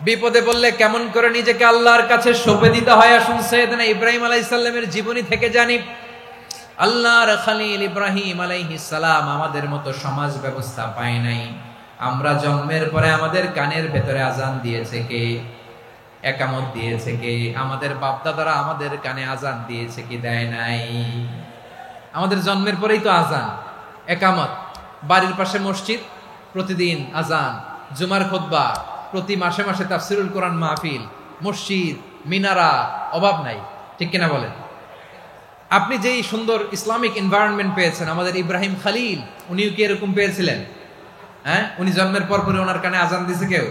বিপদে পড়লে কেমন করে নিজেকে আল্লাহর কাছে সঁপে দিতে হয় আসুন সাইয়েদনা ইব্রাহিম আলাইহিস সালামের জীবনী থেকে জানি। আল্লাহর খলিল ইব্রাহিম আলাইহিস সালাম আমাদের মতো সমাজ ব্যবস্থা পায় নাই। আমরা জন্মের পরে আমাদের কানের ভেতরে আজান দিয়েছে কে? একামত দিয়েছে কে? আমাদের বাপদাদারা আমাদের কানে আজান দিয়েছে কি? দেয় নাই। আমাদের জন্মের পরেই তো আজান, একামত, বাড়ির পাশে মসজিদ, প্রতিদিন আজান, জুমার খুতবা, প্রতি মাসে মাসে তাফসিরুল কোরআন মাহফিল, মসজিদ, মিনারা, অভাব নাই। ঠিক কিনা বলেন? আপনি যেই সুন্দর ইসলামিক এনভায়রনমেন্ট পেয়েছেন, আমাদের ইব্রাহিম খলিল উনিও কি এরকম পেয়েছিলেন? হ্যাঁ, উনি জন্মের পর পরে ওনার কানে আজান দিয়েছে কেউ?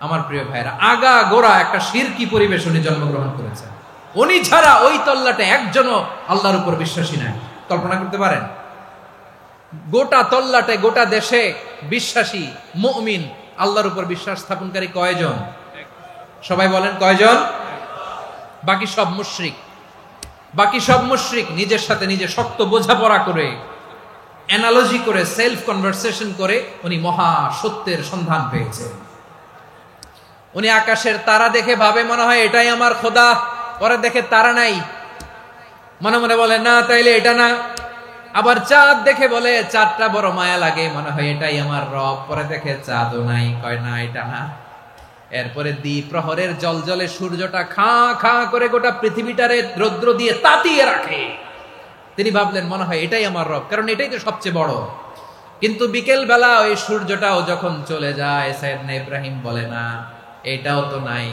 আমার প্রিয় ভাইরা, আগা গোড়া একটা শিরকি পরিবেশ উনি জন্মগ্রহণ করেছেন। উনি ছাড়া ওই তল্লাটে একজনও আল্লাহর উপর বিশ্বাসী নাই। কল্পনা করতে পারেন? গোটা তল্লাটে, গোটা দেশে বিশ্বাসী মুমিন, আল্লাহর উপর বিশ্বাস স্থাপনকারী কয়জন? সবাই বলেন কয়জন? বাকি সব মুশরিক। বাকি সব মুশরিক নিজের সাথে নিজে শক্ত বোঝাপড়া করে, অ্যানালজি করে, সেলফ কনভারসেশন করে উনি মহা সত্যের সন্ধান পেয়েছেন। উনি আকাশের তারা দেখে ভাবে মনে হয় এটাই আমার খোদা, পরে দেখে তারা নাই, মনে মনে বলে না তাইলে এটা না। আবার চাঁদ দেখে বলে চাঁদটা বড় মায়া লাগে, মনে হয় এটাই আমার রব, পরে দেখে চাঁদও নাই, কয় না এটা না। এরপরে দ্বীপ প্রহরের জলজলে সূর্যটা খাঁ খাঁ করে গোটা পৃথিবীটারে রৌদ্র দিয়ে তাতিয়ে রাখে। তিনি ভাবলেন মনে হয় এটাই আমার রব, কারণ এটাই তো সবচেয়ে বড়। কিন্তু বিকেল বেলা ওই সূর্যটাও যখন চলে যায়, সাইয়েদনা ইব্রাহিম বলে না এটাও তো নাই,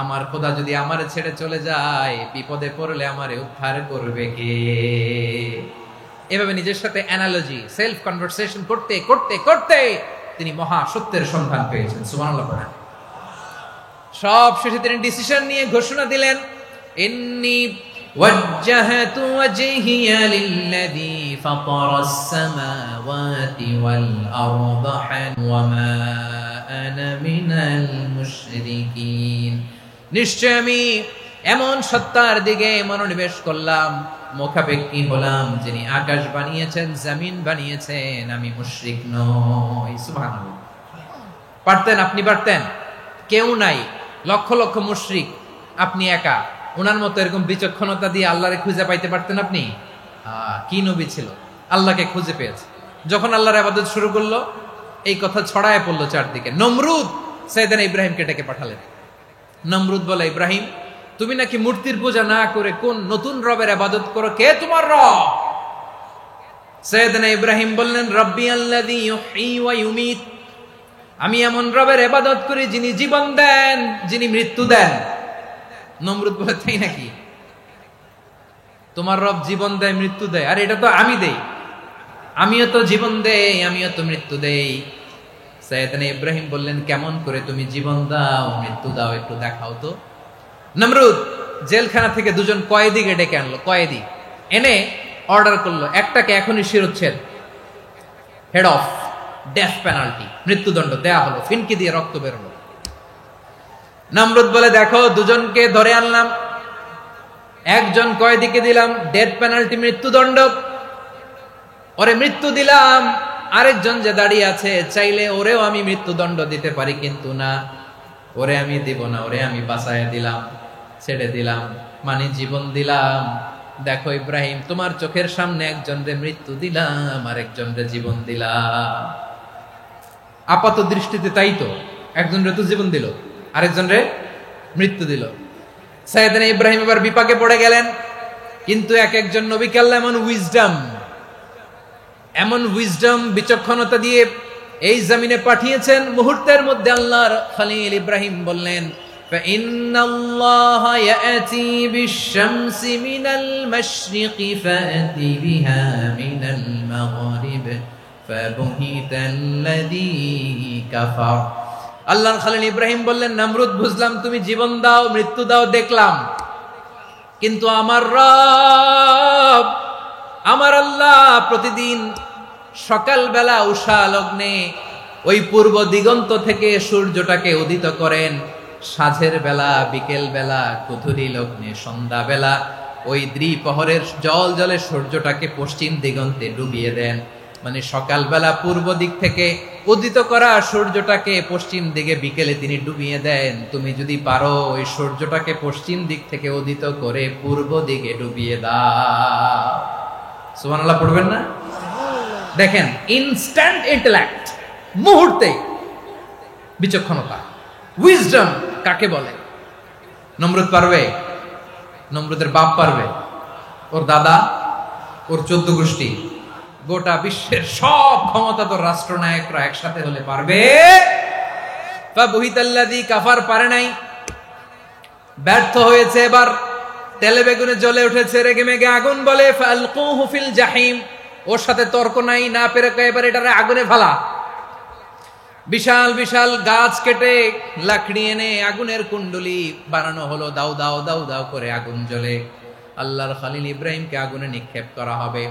আমার খোদা যদি আমারে ছেড়ে চলে যায়, বিপদে পড়লে আমারে উদ্ধার করবে কে? এভাবে নিজের সাথে অ্যানালজি, সেলফ কনভারসেশন করতে করতে করতে তিনি মহা সত্যের সন্ধান পেয়েছেন। সুবহানাল্লাহ। সব শেষে তিনি ডিসিশন নিয়ে ঘোষণা দিলেন, ইন্নী ওয়াজ্জাহাতু ওয়াজহিয়া লিল্লাযী ফাতারাস সামাওয়াতি ওয়াল আরদা ওয়া মা আনা মিনাল মুশরিকিন। নিশ্চয় আমি এমন সত্তার দিকে মনোনিবেশ করলাম, মুখাপেক্ষী হলাম, যিনি আকাশ বানিয়েছেন, জমিন বানিয়েছেন, আমি মুশরিক নই। সুবহানাল্লাহ। পারতেন? আপনি পারতেন? কেউ নাই, লক্ষ লক্ষ মুশরিক, আপনি একা। ওনার মতো এরকম বিচক্ষণতা দিয়ে আল্লাহরে খুঁজে পাইতে পারতেন আপনি? কি নবী ছিল, আল্লাহকে খুঁজে পেয়েছে। যখন আল্লাহর ইবাদত শুরু করলো, এই কথা ছড়ায় পড়লো চারদিকে। নমরুদ সাইয়েদনা ইব্রাহিমকে ডেকে পাঠালেন। নমরুদ বলে, ইব্রাহিম তুমি নাকি মূর্তির পূজা না করে কোন নতুন রবের ইবাদত করো, কে তোমার রব? সাইয়েদনা ইব্রাহিম বললেন, রব্বি আল্লাযী ইউহয়ী ওয়া ইউমীত, আমি এমন রবের ইবাদত করি যিনি জীবন দেন, যিনি মৃত্যু দেন। নমরুদ বলে, তাই নাকি? তোমার রব জীবন দেয়, মৃত্যু দেয়? আর এটা তো আমি দেই, আমিও তো জীবন দেই, আমিও তো মৃত্যু দেই। সাইয়েদনা ইব্রাহিম বললেন, কেমন করে তুমি জীবন দাও, মৃত্যু দাও, একটু দেখাও তো। নমরুদ জেলখানা থেকে দুজন কয়েদিকে ডেকে আনলো। কয়েদি এনে অর্ডার করলো, একটাকে এখনই শিরোচ্ছেদ, হেড অফ, ডেথ পেনাল্টি, মৃত্যুদণ্ড দেয়া হলো। ফিনকি দিয়ে রক্ত বেরোলো। নমরুদ বলে, দেখো দুজনকে ধরে আনলাম, একজন কয়েদিকে দিলাম ডেথ পেনাল্টি, মৃত্যুদণ্ড, ওরে মৃত্যু দিলাম। আরেকজন যে দাঁড়িয়ে আছে, চাইলে ওরেও আমি মৃত্যুদণ্ড দিতে পারি, কিন্তু না, ওরে আমি দিব না, ওরে আমি বাঁচাইয়া দিলাম, ছেড়ে দিলাম, মানে জীবন দিলাম। দেখো ইব্রাহিম, তোমার চোখের সামনে একজনরে মৃত্যু দিলাম, আরেকজনরে জীবন দিলাম। আপাত দৃষ্টিতে তাই তো, একজনরে তো জীবন দিল, আরেকজনরে মৃত্যু দিল। সাইয়েদনা ইব্রাহিম এবার বিপাকে পড়ে গেলেন। কিন্তু এক একজন নবীকে আল্লাহ এমন উইজডম, বিচক্ষণতা দিয়ে এই জমিনে পাঠিয়েছেন। মুহূর্তের মধ্যে আল্লাহর খলিল ইব্রাহিম বললেন, ফাইন্নাল্লাহা ইয়াতি বিশ-শামসি মিনাল মাশরিকি ফাতি বিহা মিনাল মাগরিব ফাবুহিতাল্লাযী কাফার। আল্লাহর খলিল ইব্রাহিম বললেন, নমরুদ বুঝলাম তুমি জীবন দাও, মৃত্যু দাও, দেখলাম, কিন্তু আমার রব, আমার আল্লাহ প্রতিদিন সকালবেলা উষা লগ্নে ওই পূর্ব দিগন্ত থেকে সূর্যটাকে উদিত করেন, সাঁঝের বেলা, বিকেল বেলা, কুথুরি লগ্নে, সন্ধ্যা বেলা ওই দ্বিপ্রহরের জল জলে সূর্যটাকে পশ্চিম দিগন্তে ডুবিয়ে দেন। মানে সকালবেলা পূর্ব দিক থেকে উদিত করা সূর্যটাকে পশ্চিম দিকে বিকেলে তিনি ডুবিয়ে দেন। তুমি যদি পারো ওই সূর্যটাকে পশ্চিম দিক থেকে উদিত করে পূর্ব দিকে ডুবিয়ে দাও। সুবহানাল্লাহ পড়বেন না? দেখেন, ইনস্ট্যান্ট ইন্টেলেক্ট, মুহূর্তে বিচক্ষণতা, উইজডম কাকে বলে? নমরুদ পারবে? নমরুদের বাপ পারবে? ওর দাদা, ওর 14 গোষ্ঠী, গোটা বিশ্বের সব ক্ষমতাধর রাষ্ট্রনায়করা একসাথে হলে পারবে? ফাবুহিতাল্লাযী কাফার, পারে নাই, ব্যর্থ হয়েছে। এবার তেলে বেগুনে জ্বলে উঠেছে, রেগে মেগে আগুন বলে ফালকুহু ফিল জাহিম। ওর সাথে তর্ক নাই, না পেরে এবার এটারে আগুনে ফেলা। বিশাল বিশাল গাছ কেটে লাকড়ি এনে আগুনের কুণ্ডলি বানানো হলো, দাও দাও দাও দাও করে আগুন জ্বলে। আল্লাহর খলিল ইব্রাহিমকে আগুনে নিক্ষেপ করা হবে।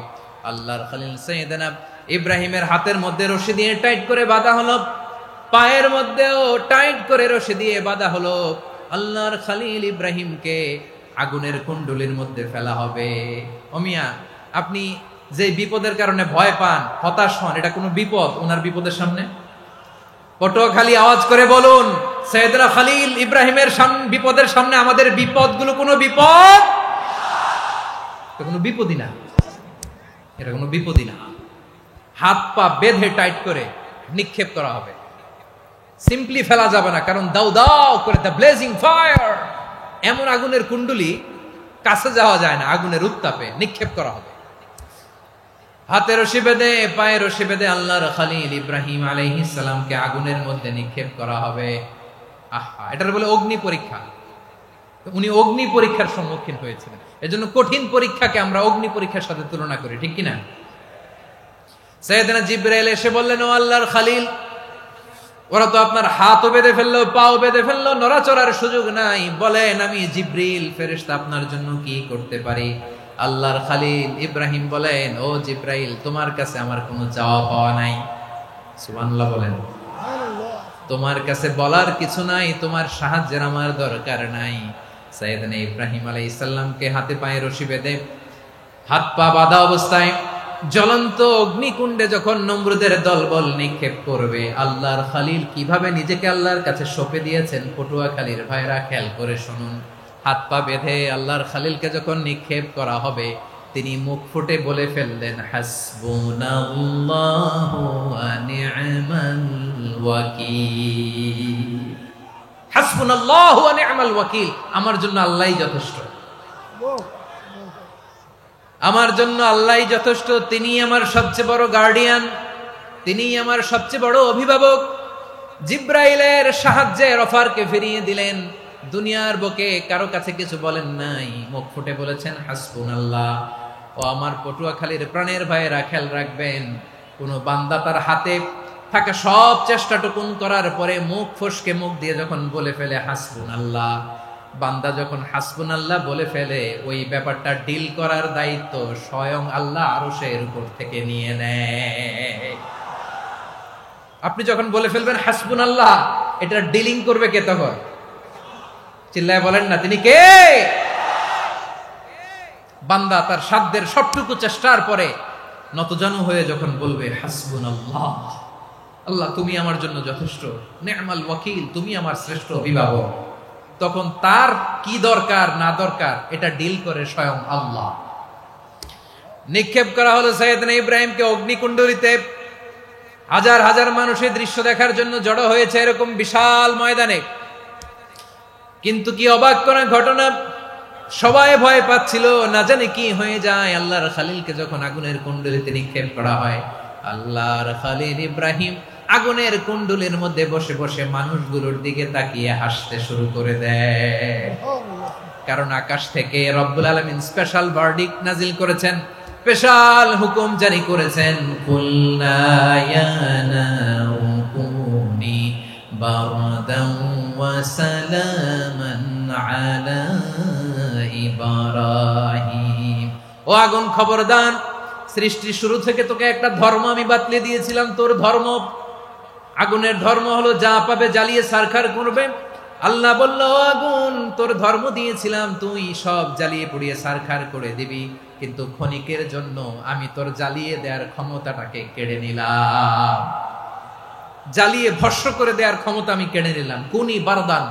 আল্লাহর খলিল সাইয়েদনা ইব্রাহিমের হাতের মধ্যে রশি দিয়ে টাইট করে বাঁধা হলো, পায়ের মধ্যেও টাইট করে রশি দিয়ে বাঁধা হলো। আল্লাহর খলিল ইব্রাহিমকে আগুনের কুণ্ডলির মধ্যে ফেলা হবে। ও মিয়া, আপনি যে বিপদের কারণে ভয় পান, হতাশ হন, এটা কোনো বিপদ ওনার বিপদের সামনে? পটুয়াখালী আওয়াজ করে বলুন, সাইয়েদনা খলিল ইব্রাহিমের বিপদের সামনে আমাদের বিপদগুলো কোনো বিপদ? এটা কোনো বিপদই না, এটা কোনো বিপদই না। হাত পা বেঁধে টাইট করে নিক্ষেপ করা হবে, সিম্পলি ফেলা যাবে না, কারণ দাও দাও করে দ্য ব্লেজিং ফায়ার, এমন আগুনের কুণ্ডলি, কাছে যাওয়া যায় না, আগুনের উত্তাপে নিক্ষেপ করা হবে। হাতে রশি বেঁধে, পায়ে রশি বেঁধে আল্লাহর খলিল ইব্রাহিম আলাইহিস সালামকে আগুনের মধ্যে নিক্ষেপ করা হবে। আহা, এটার বলে অগ্নি পরীক্ষা। উনি অগ্নি পরীক্ষার সম্মুখীন হয়েছিলেন। এজন্য কঠিন পরীক্ষাকে আমরা অগ্নি পরীক্ষার সাথে তুলনা করি, ঠিক কিনা? সাইয়েদনা জিবরাইল এসে বললেন, ও আল্লাহর খলিল, ওরা তো আপনার হাতও বেঁধে ফেললো, পাও বেঁধে ফেললো, নড়াচড়ার সুযোগ নাই, বলেন আমি জিবরিল ফেরেশতা আপনার জন্য কি করতে পারি? আল্লাহর খলিল ইব্রাহিম বলেন, ও জিবরাইল, তোমার কাছে আমার কোনো চাওয়া পাওয়া নাই। সুবহানাল্লাহ বলেন। তোমার কাছে বলার কিছু নাই, তোমার সাহায্যের আমার দরকার নাই। সাইয়েদনা ইব্রাহিম আলাইহিস সালামকে হাতে পায়ে রশি বেঁধে, হাত পা বাঁধা অবস্থায় জ্বলন্ত অগ্নিকুণ্ডে যখন নমরুদের দলবল নিক্ষেপ করবে, আল্লাহর খলিল কিভাবে নিজেকে আল্লাহর কাছে সঁপে দিয়েছেন, পটুয়াখালীর ভাইরা খেয়াল করে শুনুন। হাত পা বেঁধে আল্লাহর খলিলকে যখন নিক্ষেপ করা হবে, তিনি মুখ ফুটে বলে ফেললেন, হাসবুনাল্লাহু ওয়া নি'মাল ওয়াকিল। হাসবুনাল্লাহু ওয়া নি'মাল ওয়াকিল, আমার জন্য আল্লাহই যথেষ্ট, আমার জন্য আল্লাহই যথেষ্ট। তিনি আমার সবচেয়ে বড় গার্ডিয়ান, তিনি আমার সবচেয়ে বড় অভিভাবক। জিব্রাইলের সাহায্যের অফারকে ফিরিয়ে দিলেন, দুনিয়ার বুকে কারো কাছে কিছু বলেন নাই, মুখ ফুটে বলেছেন হাসবুনাল্লাহ। ও আমার পটুয়াখালীর প্রাণের ভাইয়েরা, খেয়াল রাখবেন, কোন বান্দা তার হাতে থাকা সব চেষ্টাটুকুন করার পরে মুখ ফসকে মুখ দিয়ে যখন বলে ফেলে হাসবুনাল্লাহ, বান্দা যখন হাসবুনাল্লাহ বলে ফেলে, ওই ব্যাপারটা ডিল করার দায়িত্ব স্বয়ং আল্লাহ আরশের উপর থেকে নিয়ে নেয়। আপনি যখন বলে ফেলবেন হাসবুনাল্লাহ, এটা ডিলিং করবে কে তখন? চিল্লায় বলেন না, তিনি কে? বান্দা তার সাধ্যের সবটুকু চেষ্টার পরে নতজানু হয়ে যখন বলবে হাসবুনাল্লাহ, আল্লাহ তুমি আমার জন্য যথেষ্ট, নি'মাল ওয়াকিল, তুমি আমার শ্রেষ্ঠ অভিভাবক, তখন তার কি দরকার না দরকার এটা ডিল করে স্বয়ং আল্লাহ। নিক্ষেপ করা হলো সাইয়েদনা ইব্রাহিমকে অগ্নিকুণ্ডলিতে। হাজার হাজার মানুষের দৃশ্য দেখার জন্য জড়ো হয়েছে এরকম বিশাল ময়দানে। কিন্তু কি অবাক করা ঘটনা, সবাই ভয় পাচ্ছিল, না জানে কি হয়ে যায়। আল্লাহর খলিলকে যখন আগুনের কুণ্ডলিতে নিক্ষেপ করা হয়, আল্লাহর খলিল ইব্রাহিম আগুনের কুণ্ডলীর মধ্যে বসে বসে মানুষগুলোর দিকে তাকিয়ে হাসতে শুরু করে দেয়। কারণ আকাশ থেকে রব্বুল আলামিন স্পেশাল ভার্ডিক্ট নাজিল করেছেন, স্পেশাল হুকুম জারি করেছেন, কুলনা ইয়া নারু কুনি বারদান ওয়া সালামান আলা ইব্রাহিম। ও আগুন, খবরদার, সৃষ্টির শুরু থেকে তোকে একটা ধর্ম আমি বাতলে দিয়েছিলাম, তোর ধর্ম, আগুনের ধর্ম হলো যা পাবে জ্বালিয়ে ছারখার করবে। আল্লাহ বলল, আগুন, তোর ধর্ম দিয়েছিলাম, তুই সব জ্বালিয়ে পুড়িয়ে ছারখার করে দিবি। কিন্তু ক্ষণিকের জন্য আমি তোর জ্বালিয়ে দেওয়ার ক্ষমতাটাকে কেড়ে নিলাম, জ্বালিয়ে ভস্ম করে দেওয়ার ক্ষমতা আমি কেড়ে নিলাম। কুনি বারদান,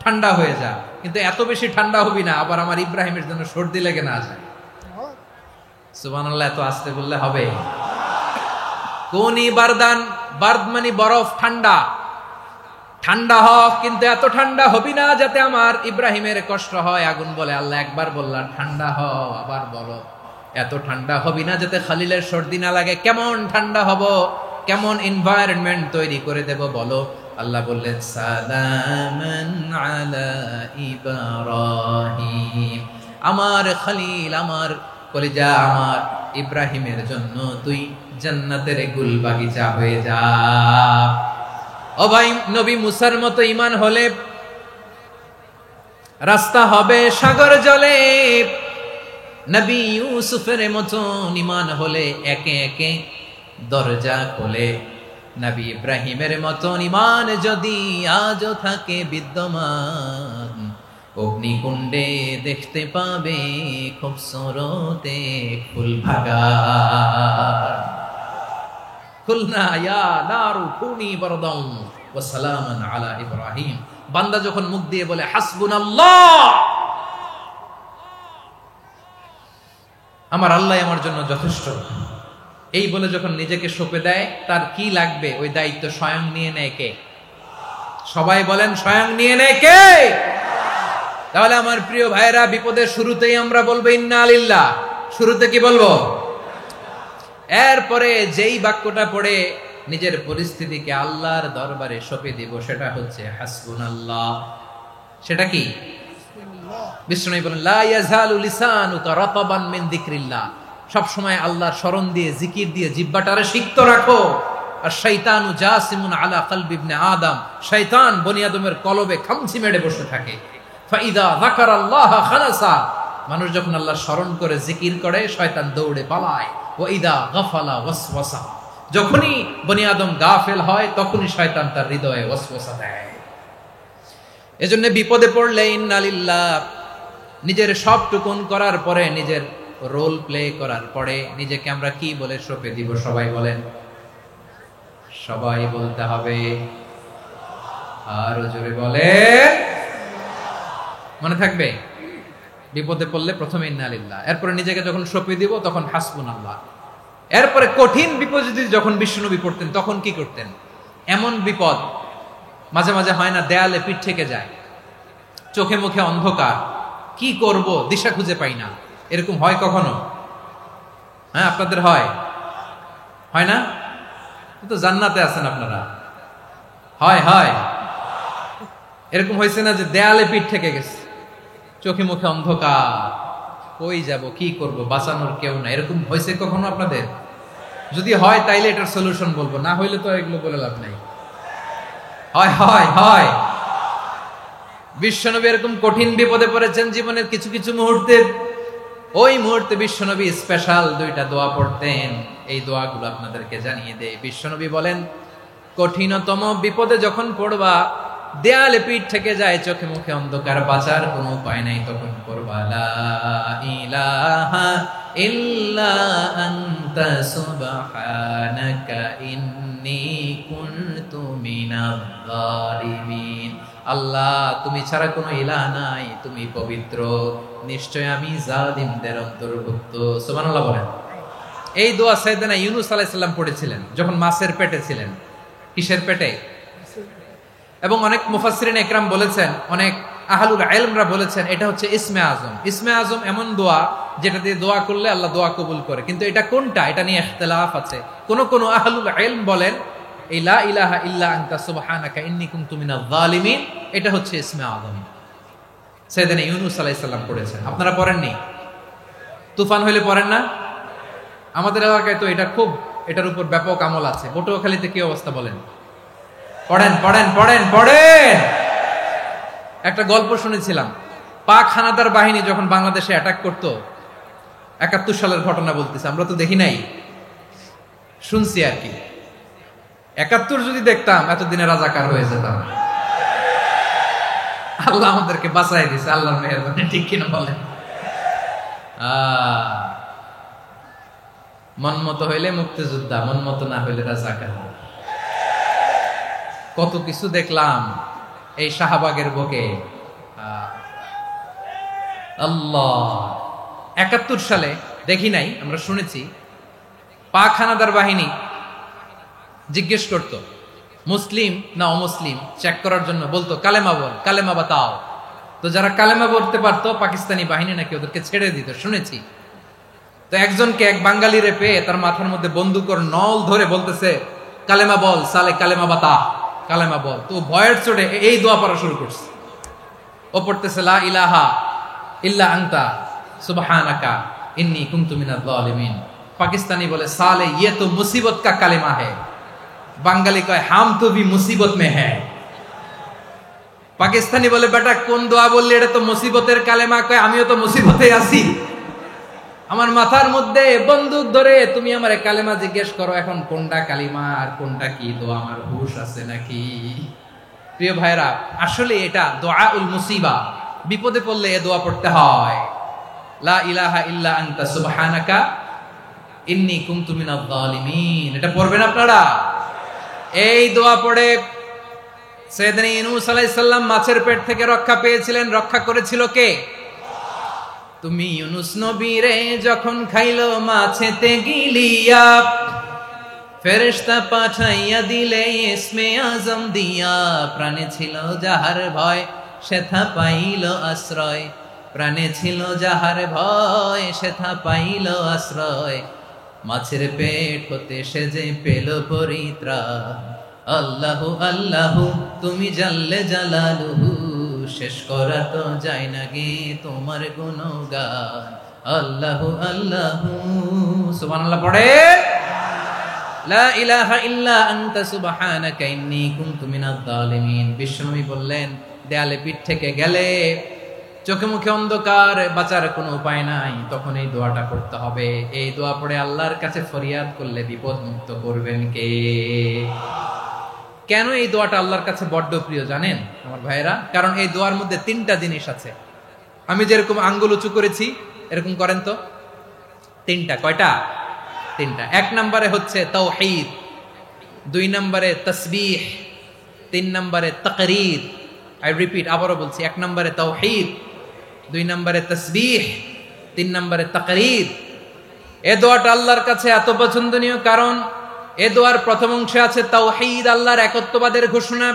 ঠান্ডা হয়ে যা, কিন্তু এত বেশি ঠান্ডা হবি না আবার আমার ইব্রাহিমের জন্য সর্দি লেগে না যায়। সুবহানাল্লাহ, এত আস্তে বললে হবে? কুনি বারদান, বারদ মানে বরফ, ঠান্ডা, ঠান্ডা হ, কিন্তু এত ঠান্ডা হবি না যাতে আমার ইব্রাহিমের কষ্ট হয়। আগুন বলে, আল্লাহ একবার বললাম ঠান্ডা হ, আবার বলো এত ঠান্ডা হবি না যাতে খালিলের সর্দি না লাগে। কেমন ঠান্ডা হব, কেমন এনভায়রনমেন্ট তৈরি করে দেব বলো। আল্লাহ বললেন সালামান আলা ইব্রাহিম, আমার খলিল, আমার কলিজা, আমার ইব্রাহিমের জন্য তুই জান্নাতের গুল বাগিচা হয়ে যা। ও ভাই, নবী মুসার মতো ঈমান হলে রাস্তা হবে সাগর জলে, নবী ইউসুফের মতো ঈমান হলে একে একে দরজা খোলে। নবী ইব্রাহিমের মতো ঈমান যদি আজও থাকে বিদ্যমান, অগ্নিকুণ্ডে দেখতে পাবে খুবসুরতে ফুল বাগান। কুলনা ইয়া নারু কুনি বারদান ওয়া সালামান আলা ইব্রাহিম। বান্দা যখন মুখ দিয়ে বলে হাসবুনাল্লাহ, আমার আল্লাহ আমার জন্য যথেষ্ট, এই বলে যখন নিজেকে সঁপে দেয়, তার কি লাগবে ওই দায়িত্ব স্বয়ং নিয়ে নেয় কে? সবাই বলেন, স্বয়ং নিয়ে নেয় কে? তাহলে আমার প্রিয় ভাইরা, বিপদের শুরুতেই আমরা বলবো ইন্না লিল্লাহ। শুরুতে কি বলবো? এরপরে যেই বাক্যটা পড়ে নিজের পরিস্থিতিকে আল্লাহর দরবারে সঁপে দিব, সেটা হচ্ছে হাসবুনাল্লাহ। সেটা কি? বিষ্ণু বলেন লা ইয়াজালু লিসানুকা রাতাবান মিন যিকরিল্লাহ, সব সময় আল্লাহর স্মরণ দিয়ে, জিকির দিয়ে জিহ্বাটারে সিক্ত রাখো। আর শয়তানু জাসিমুন আলা কলবি ইবনে আদম, শয়তান বনি আদমের কলবে খামচি মেরে বসে থাকে। ফাইদা যাকারাল্লাহ খালাসা, মানুষ যখন আল্লাহর স্মরণ করে জিকির করে শয়তান দৌড়ে পালায়। ওয়া ইদা গাফালা ওয়াসওয়াসা, যখনই বনি আদম গাফেল হয় তখনই শয়তান তার হৃদয়ে ওয়াসওয়াসা দেয়। এজন্য বিপদে পড়লে ইন্না লিল্লাহ, নিজের সব টুকুন করার পরে, নিজের রোল প্লে করার পরে নিজেকে আমরা কি বলে সঁপে দিব? সবাই বলেন, সবাই বলতে হবে। আরো জোরে বলে, মনে থাকবে? বিপদে পড়লে প্রথমে ইন্না লিল্লাহ, এরপরে নিজেকে যখন সঁপে দিব তখন হাসবুনাল্লাহ। এরপরে কঠিন বিপদ যদি যখন বিশ্বনবী পড়তেন তখন কি করতেন? এমন বিপদ মাঝে মাঝে হয় না, দেয়ালে পিঠ থেকে যায়, চোখে মুখে অন্ধকার, কি করব দিশা খুঁজে পাই না, এরকম হয় কখনো? হ্যাঁ, আপনাদের হয়? হয় না? তো জান্নাতে আছেন আপনারা। হয় হয়, এরকম হয়েছে না যে দেয়ালে পিঠ থেকে গেছে, চোখে মুখে অন্ধকার, কই যাব, কি করব, বাঁচানোর কেউ না, এরকম হয়েছে কখনো আপনাদের? যদি হয় তাইলে এটার সলিউশন বলবো, না হইলে তো এগুলো বলে লাভ নাই। হয় হয় হয়। বিশ্বনবী এরকম কঠিন বিপদে পড়েছেন জীবনের কিছু কিছু মুহূর্তে। ওই মুহূর্তে বিশ্বনবী স্পেশাল দুইটা দোয়া পড়তেন। এই দোয়াগুলো আপনাদেরকে জানিয়ে দেয়। বিশ্বনবী বলেন, কঠিনতম বিপদে যখন পড়বা, দেয়ালে পিঠ থেকে যায়, চোখে মুখে অন্ধকার, বাঁচার কোনো উপায় নাই, তখন পড়বা লা ইলাহা ইল্লা আনতা সুবহানাকা ইন্নী কুনতু মিনাজ জালিমিন। আল্লাহ, তুমি ছাড়া কোনো ইলাহ নাই, তুমি পবিত্র, নিশ্চয় আমি জালিমদের অন্তর্ভুক্ত। সুবহানাল্লাহ বলেন। এই দোয়া সাইয়েদনা ইউনূস আলাইহিস সালাম পড়েছিলেন যখন মাছের পেটে ছিলেন। কিসের পেটে? এবং অনেক মুফাসসিরিন ইকরাম বলেছেন, অনেক আহলুল ইলমরা বলেছেন, এটা হচ্ছে ইসমে আজম। ইসমে আজম এমন দোয়া যেটা দিয়ে দোয়া করলে আল্লাহ দোয়া কবুল করে, কিন্তু এটা কোনটা এটা নিয়ে ইখতিলাফ আছে। কোন কোন আহলুল ইলম বলেন এই লা ইলাহা ইল্লা আনতা সুবহানাকা ইন্নী কুনতু মিনাজ জালিমিন, এটা হচ্ছে ইসমে আজম। সাইয়েদনা ইউনূস আলাইহিস সালাম পড়েছেন। আপনারা পড়েননি? তুফান হইলে পড়েন না? আমাদের এলাকায় তো এটা খুব, এটার উপর ব্যাপক আমল আছে। পটুয়াখালীতে কি অবস্থা বলেন? পড়েন পড়েন পড়েন পড়েন। একটা গল্প শুনেছিলাম, পাক হানাদার বাহিনী যখন বাংলাদেশে অ্যাটাক করত, ৭১ সালের ঘটনা বলতেছে, আমরা তো দেখি নাই, শুনছি আর কি। ৭১ যদি দেখতাম এতদিনে রাজাকার হয়ে যেতাম। আল্লাহ আমাদেরকে বাঁচাই দিছে, আল্লাহর মেহেরবানি, ঠিক কিনা বলেন? মন মতো হইলে মুক্তিযোদ্ধা, মন মতো না হইলে রাজাকার। কত কিছু দেখলাম এই শাহবাগের বুকে। আল্লাহ, ৭১ সালে দেখি নাই, আমরা শুনেছি পাক হানাদার বাহিনী জিজ্ঞেস করত মুসলিম না অমুসলিম চেক করার জন্য, বলতো কালেমা বল, কালেমা বাতাও। তো যারা কালেমা বলতে পারতো পাকিস্তানি বাহিনী নাকি ওদেরকে ছেড়ে দিত, শুনেছি। তো একজনকে, এক বাঙালিরে পেয়ে তার মাথার মধ্যে বন্দুকর নল ধরে বলতেছে কালেমা বল সালে, কালেমা বাতা, কালেমা বল। তো ভয়ের চোটে এই দোয়া পড়া শুরু করছে। ও পড়তেছে লা ইলাহা ইল্লা আনতা সুবহানাকা ইন্নী কুনতু মিনাজ জালিমিন। পাকিস্তানি বলে সালে ইয়ে তো মুসিবত কা কালেমা है। বাঙালি কয় হাম তো ভি মুসিবত মে है। পাকিস্তানি বলে বেটা কোন দোয়া বললি, এটা তো মুসিবতের কালেমা। কয় আমিও তো মুসিবতে আছি, আমার মাথার মধ্যে বন্দুক ধরে তুমি আমার কালেমা জিজ্ঞেস করো, এখন কোনটা কালিমা আর কোনটা কি দোয়া, আমার হুশ আছে নাকি? প্রিয় ভাইরা, আসলে এটা দুআউল মুসিবা, বিপদে পড়লে এ দোয়া পড়তে হয়। লা ইলাহা ইল্লা আনতা সুবহানাকা ইন্নী কুনতু মিনাজ জালিমিন। এটা পড়বেন আপনারা। এই দোয়া পড়ে সাইয়েদনা ইউনূস আলাইহিস সালাম মাছের পেট থেকে রক্ষা পেয়েছিলেন। রক্ষা করেছিল কে? তুমি ইউনূস নবীরে যখন খাইলো মাছেতে গিলিয়া, ফেরেশতা পাঠাইয়া দিলে ইসমে আজম দিয়া। প্রাণে ছিল যাহার ভয় সেথা পাইল আশ্রয়, প্রাণে ছিল যাহার ভয় সেথা পাইল আশ্রয়। মাছের পেট হতে সে যে পেল পরিত্রাণ। আল্লাহু আল্লাহু তুমি জাল্লে জালালুহু, শেষ করা তো যায় না গে তোমার গুণগান। আল্লাহু আল্লাহু সুবহানাল্লাহ পড়ে। লা ইলাহা ইল্লা আনতা সুবহানাকা ইন্নী কুনতু মিনাজ জালিমিন। বিশ্বনবী বললেন দেয়ালে পিঠ থেকে গেলে, চোখে মুখে অন্ধকার, বাঁচার কোনো উপায় নাই, তখন এই দোয়াটা পড়তে হবে। এই দোয়া পড়ে আল্লাহর কাছে ফরিয়াদ করলে বিপদ মুক্ত করবেন কে? কেন এই দোয়াটা আল্লাহর কাছে বড্ড প্রিয় জানেন আমার ভাইয়েরা? কারণ এই দোয়ার মধ্যে 3টা জিনিস আছে। আমি যেরকম আঙ্গুল উঁচু করেছি এরকম করেন তো। 3টা। কয়টা? 3টা। 1 নম্বরে হচ্ছে তাওহীদ, 2 নম্বরে তাসবিহ, 3 নম্বরে তাকরীর। আই রিপিট, আবারও বলছি, 1 নম্বরে তাওহীদ, 2 নম্বরে তাসবিহ, 3 নম্বরে তাকরীর। এই দোয়াটা আল্লাহর কাছে এত পছন্দনীয় কারণ এ দোয়ার প্রথম অংশে আছে তাওহীদ, আল্লাহর একত্ববাদের ঘোষণা।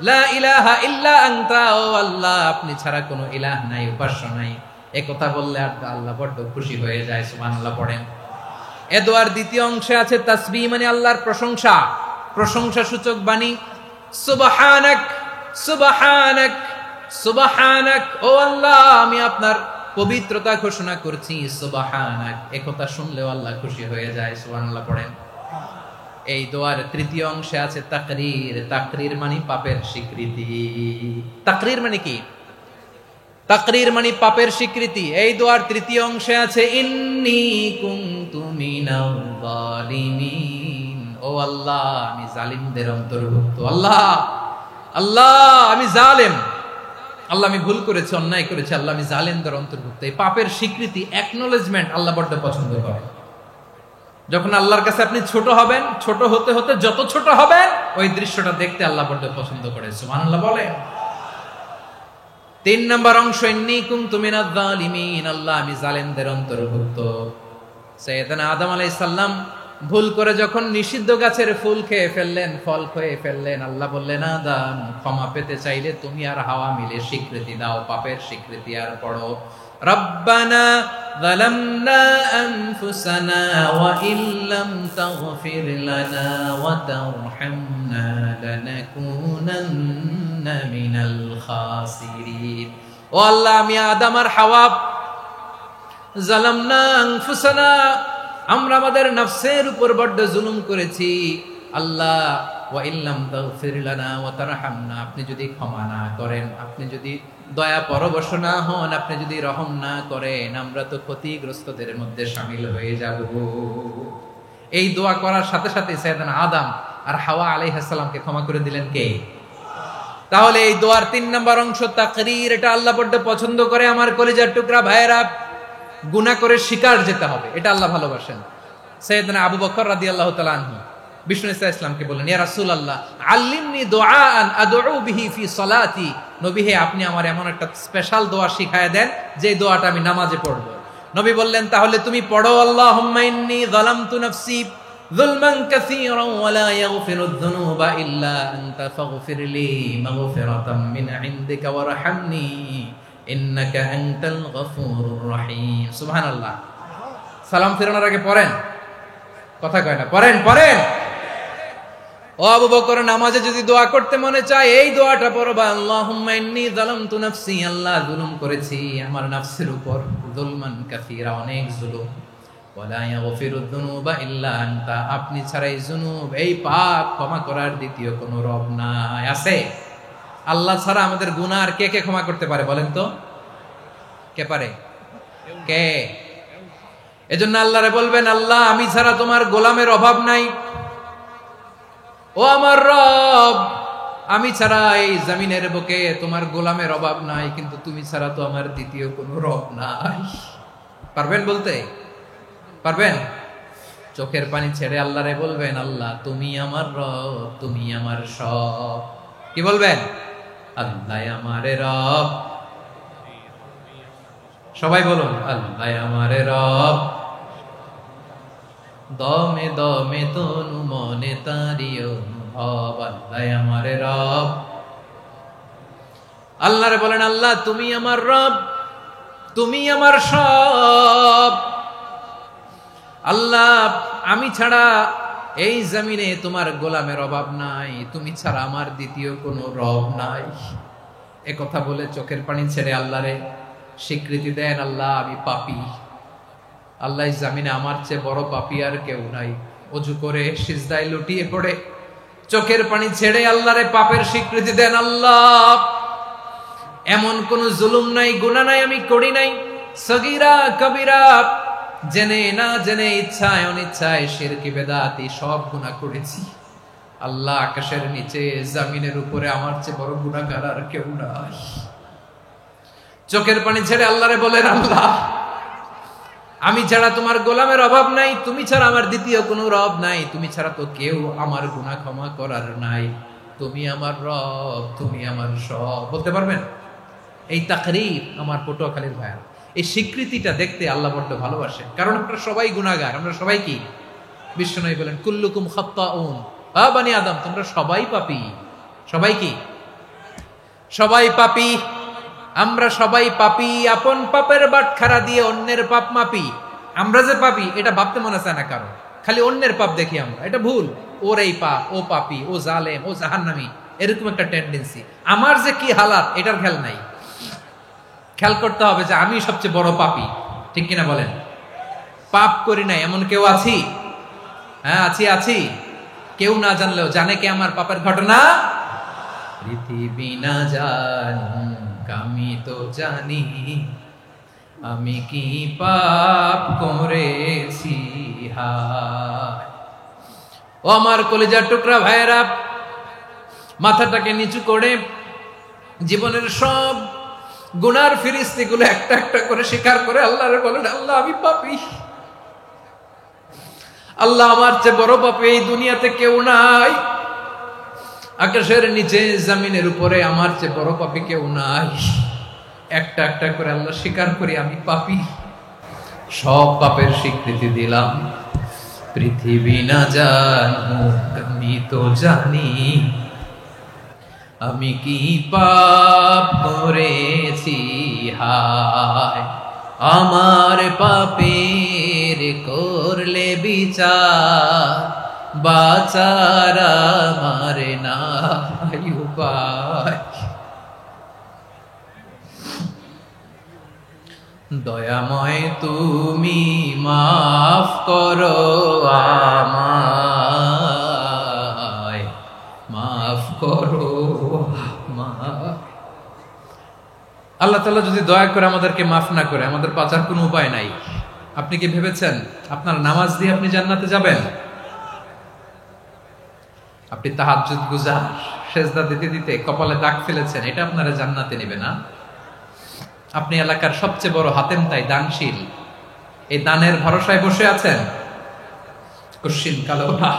লা ইলাহা ইল্লা আনতা, ও আল্লাহ আপনি ছাড়া কোনো ইলাহ নাই, উপাস্য নাই। এই কথা বললে আল্লাহ বড্ড খুশি হয়ে যায়। সুবহানাল্লাহ পড়েন। এ দোয়ার দ্বিতীয় অংশে আছে তাসবিহ, মানে আল্লাহর প্রশংসা, প্রশংসা সূচক বাণী। সুবহানাক সুবহানাক সুবহানাক, ও আল্লাহ আমি আপনার পবিত্রতা ঘোষণা করছি। সুবহানাক, এই কথা শুনলেও আল্লাহ খুশি হয়ে যায়। সুবহানাল্লাহ পড়েন। এই দোয়ার তৃতীয় অংশে আছে তাকরীর। তাকরীর মানে পাপের স্বীকৃতি। তাকরীর মানে কি? তাকরীর মানে পাপের স্বীকৃতি। এই দোয়ার তৃতীয় অংশে আছে ইন্নী কুনতু মিনাল জালিমিন, ও আল্লাহ আমি জালিমদের অন্তর্ভুক্ত। আল্লাহ আল্লাহ আমি জালেম, আল্লাহ আমি ভুল করেছি, অন্যায় করেছি, আল্লাহ আমি জালেমদের অন্তর্ভুক্ত। এই পাপের স্বীকৃতি, অ্যাকনোলেজমেন্ট আল্লাহ বড্ড পছন্দ করে। যখন আল্লাহর কাছে আপনি ছোট হবেন, ছোট হতে হতে যত ছোট হবেন ওই দৃশ্যটা দেখতে আল্লাহ বড্ড পছন্দ করে। সুবহানাল্লাহ বলে। 3 নম্বর অংশ ইন্নী কুনতু মিনাজ জালিমিন, আল্লাহ আমি জালেমদের অন্তর্ভুক্ত। সাইয়েদনা আদম আলাইহিস সালাম ভুল করে যখন নিষিদ্ধ গাছের ফুল খেয়ে ফেললেন, ফল খেয়ে ফেললেন, আল্লাহ বললেন আদম ক্ষমা পেতে চাইলে তুমি আর হাওয়া মিলে স্বীকৃতি দাও, পাপের স্বীকৃতি আর পড়ো। রব্বানা যালামনা আনফুসানা ওয়া ইল্লাম তাগফির লানা ওয়া তারহামনা লানাকুনান্না মিনাল খাসিরিন। ও আল্লাহ আমি আদম আর হাওয়া যালামনা আনফুসানা, আমরা আমাদের নফসের উপর বড্ড জুলুম করেছি। আল্লাহ ওয়া ইল্লাম তাগফির লানা ওয়া তারহামনা, আপনি যদি ক্ষমা না করেন, আপনি যদি দয়া পরবশ না হন, আপনি যদি রহম না করেন, আমরা তো ক্ষতিগ্রস্তদের মধ্যে শামিল হয়ে যাব। এই দোয়া করার সাথে সাথে সাইয়েদনা আদম আর হাওয়া আলাইহিস সালামকে ক্ষমা করে দিলেন কে? তাহলে এই দোয়ার 3 নম্বর অংশ তাকরীর, এটা আল্লাহ বড্ড পছন্দ করে। আমার কলিজার টুকরা ভাইয়েরা, গুনাহ করে শিকার যেতে হবে, এটা আল্লাহ ভালোবাসেন। সাইয়েদনা আবু বকর রাদিয়াল্লাহু তাআলা আনহু বিষ্ণু ইসলামকে বললেন, ইয়া রাসূলুল্লাহ আল্লিমনি দুআআন আদউ বিহি ফি সলাতি, নবী হে আপনি আমার এমন একটা স্পেশাল দোয়া শিখায়া দেন যে দোয়াটা আমি নামাজে পড়ব। নবী বললেন, তাহলে তুমি পড়ো, আল্লাহুম্মা ইন্নী যালামতু নাফসি যুলমান কাসীরান ওয়া লা ইয়াগফিরুয যুনুবা ইল্লা আনতা ফাগফিরলি মাগফিরাতাম মিন ইনদিকা ওয়ারহামনি ইন্নাকা আনতাল গফুরুর রহিম। সুবহানাল্লাহ। সালাম ফেরানোর আগে পড়েন, কথা কয় না, পড়েন পড়েন। ও আবু বকর, নামাজে যদি দোয়া করতে মনে চায় এই দোয়াটা পড়বা, আল্লাহুম্মা ইন্নী যালামতু নাফসি, আল্লাহ জুলুম করেছি আমার নফসের উপর, যুলমান কাসীরা, অনেক জুলুম, ওয়া লা ইয়াগফিরুয যুনুবা ইল্লা আনতা, আপনি ছাড়া এই জুনুব, এই পাপ ক্ষমা করার দ্বিতীয় কোনো রব নাই। আছে? আল্লাহ ছাড়া আমাদের গুনাহ আর কে কে ক্ষমা করতে পারে বলেন তো? কে পারে? কে? এজন্য আল্লাহরে বলবেন, আল্লাহ আমি ছাড়া তোমার গোলামের অভাব নাই, ও আমার রব আমি ছাড়া এই জমিনের বুকে তোমার গোলামের অভাব নাই, কিন্তু তুমি ছাড়া তো আমার দ্বিতীয় কোনো রব নাই। পারবেন বলতে? পারবেন? চোখের পানি ছেড়ে আল্লাহরে বলবেন, আল্লাহ তুমি আমার রব, তুমি আমার সব। কি বলবেন? আল্লাহ আমারে রব। সবাই বলুন, আল্লাহ আমারে রব, দমে দমে তনু মনে তারি অনুভব, আল্লাহ আমারে রব। আল্লাহরে বলেন, আল্লাহ তুমি আমার রব, তুমি আমার সব। আল্লাহ আমি ছাড়া এই জমিনে তোমার গোলামের অভাব নাই, তুমি ছাড়া আমার দ্বিতীয় কোনো রব নাই। এ কথা বলে চোখের পানি ছেড়ে আল্লাহরে স্বীকৃতি দেন, আল্লাহ আমি পাপী, আল্লাহ জামিনে আমার চেয়ে বড় পাপী আর কেউ নাই। ওযু করে সিজদায় লুটিয়ে পড়ে চোখের পানি ছেড়ে আল্লাহরে পাপের স্বীকৃতি দেন, আল্লাহ এমন কোন জুলুম নাই, গুনাহ নাই আমি করি নাই, সগীরা কবিরা, জেনে না জেনে, ইচ্ছায় অনিচ্ছায়, শিরকি বেদাতি সব গুনাহ করেছি। আল্লাহ আকাশের নিচে জমিনের উপরে আমার চেয়ে বড় গুনাহগার আর কেউ নাই। চোখের পানি ছেড়ে আল্লাহরে বলেন, আল্লাহ আমি ছাড়া তোমার গোলামের অভাব নাই, তুমি ছাড়া আমার দ্বিতীয় কোনো রব নাই, তুমি ছাড়া তো কেউ আমার গুনাহ ক্ষমা করার নাই, তুমি আমার রব, তুমি আমার সব। বলতে পারবেন? এই তাকরীর আমার পটুয়াখালীর ভাইয়া, এই স্বীকৃতিটা দেখতে আল্লাহ বড্ড ভালোবাসেন, কারণ আমরা সবাই গুনাহগার, আমরা সবাই কি? বিশ্বনবী বলেন, কুল্লুকুম খাত্তাউন, আ বনি আদম তোমরা সবাই পাপী। সবাই কি? সবাই পাপী। আমরা সবাই পাপী, আপন পাপের বাটখারা দিয়ে অন্যের পাপ মাপি। আমরা যে পাপী এটা ভাবতে মনে চায় না কারণ, খালি অন্যের পাপ দেখি আমরা, এটা ভুল। ওর এই পাপ, ও পাপী, ও জালেম, ও জাহান্নামী, এরকম একটা টেন্ডেন্সি। আমার যে কি হালাত এটার খেয়াল নাই। খেয়াল করতে হবে যে আমি সবচেয়ে বড় পাপী, ঠিক কিনা বলেন? পাপ করি নাই এমন কেউ আছি? হ্যাঁ আছি, আছি। কেউ না জানলেও জানে কে আমার পাপের ঘটনা? পৃথিবী না জানুক আমি তো জানি, আমি কি পাপ করেছি হায়। ও আমার কলিজার টুকরা ভাইয়েরা, মাথাটাকে নিচু করে জীবনের সব গুনার ফিরিস্তিগুলো একটা একটা করে স্বীকার করে আল্লাহরে বলেন, আল্লাহ আমি পাপী, আল্লাহ আমার চেয়ে বড় পাপী এই দুনিয়াতে কেউ নাই, আকাশের নিচে জমিনের উপরে আমার চেয়ে বড় পাপী কেউ নাই। একটা একটা করে আল্লাহ স্বীকার করি আমি পাপী, সব পাপের স্বীকৃতি দিলাম। পৃথিবী না জানুক আমি তো জানি, আমি কি পাপ করেছি হায়। আমার পাপের করলে বিচার, বাঁচার আমার নাই উপায়। দয়াময় তুমি মাফ করো আমায়, মাফ করো আমায়। আল্লাহ তাআলা যদি দয়া করে আমাদেরকে মাফ না করে, আমাদের বাঁচার কোনো উপায় নাই। আপনি কি ভেবেছেন আপনার নামাজ দিয়ে আপনি জান্নাতে যাবেন? আপনি তাহাজ্জুদ গুজার, সেজদা দিতে দিতে কপালে দাগ ফেলেছেন, এটা আপনারা জান্নাতে নেবে না। আপনি এলাকার সবচেয়ে বড় হাতেম তাই দানশীল, এই দানের ভরসায় বসে আছেন? কশিন কালো না।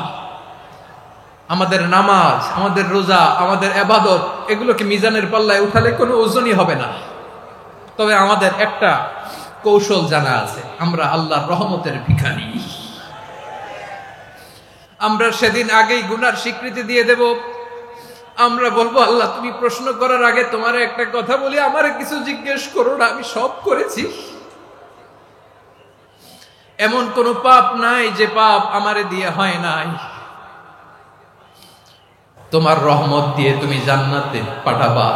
আমাদের নামাজ, আমাদের রোজা, আমাদের ইবাদত, এগুলোকে মিজানের পাল্লায় উঠালে কোনো ওজনই হবে না। তবে আমাদের একটা কৌশল জানা আছে, আমরা আল্লাহর রহমতের ভিখারি। আমরা সেদিন আগেই গুনার স্বীকৃতি দিয়ে দেব। আমরা বলবো, আল্লাহ তুমি প্রশ্ন করার আগে তোমার একটা কথা বলি, আমারে কিছু জিজ্ঞেস করো না, আমি সব করেছি। এমন কোন পাপ নাই যে পাপ আমারে দিয়ে হয় নাই। তোমার রহমত দিয়ে তুমি জান্নাতে পাঠাবা,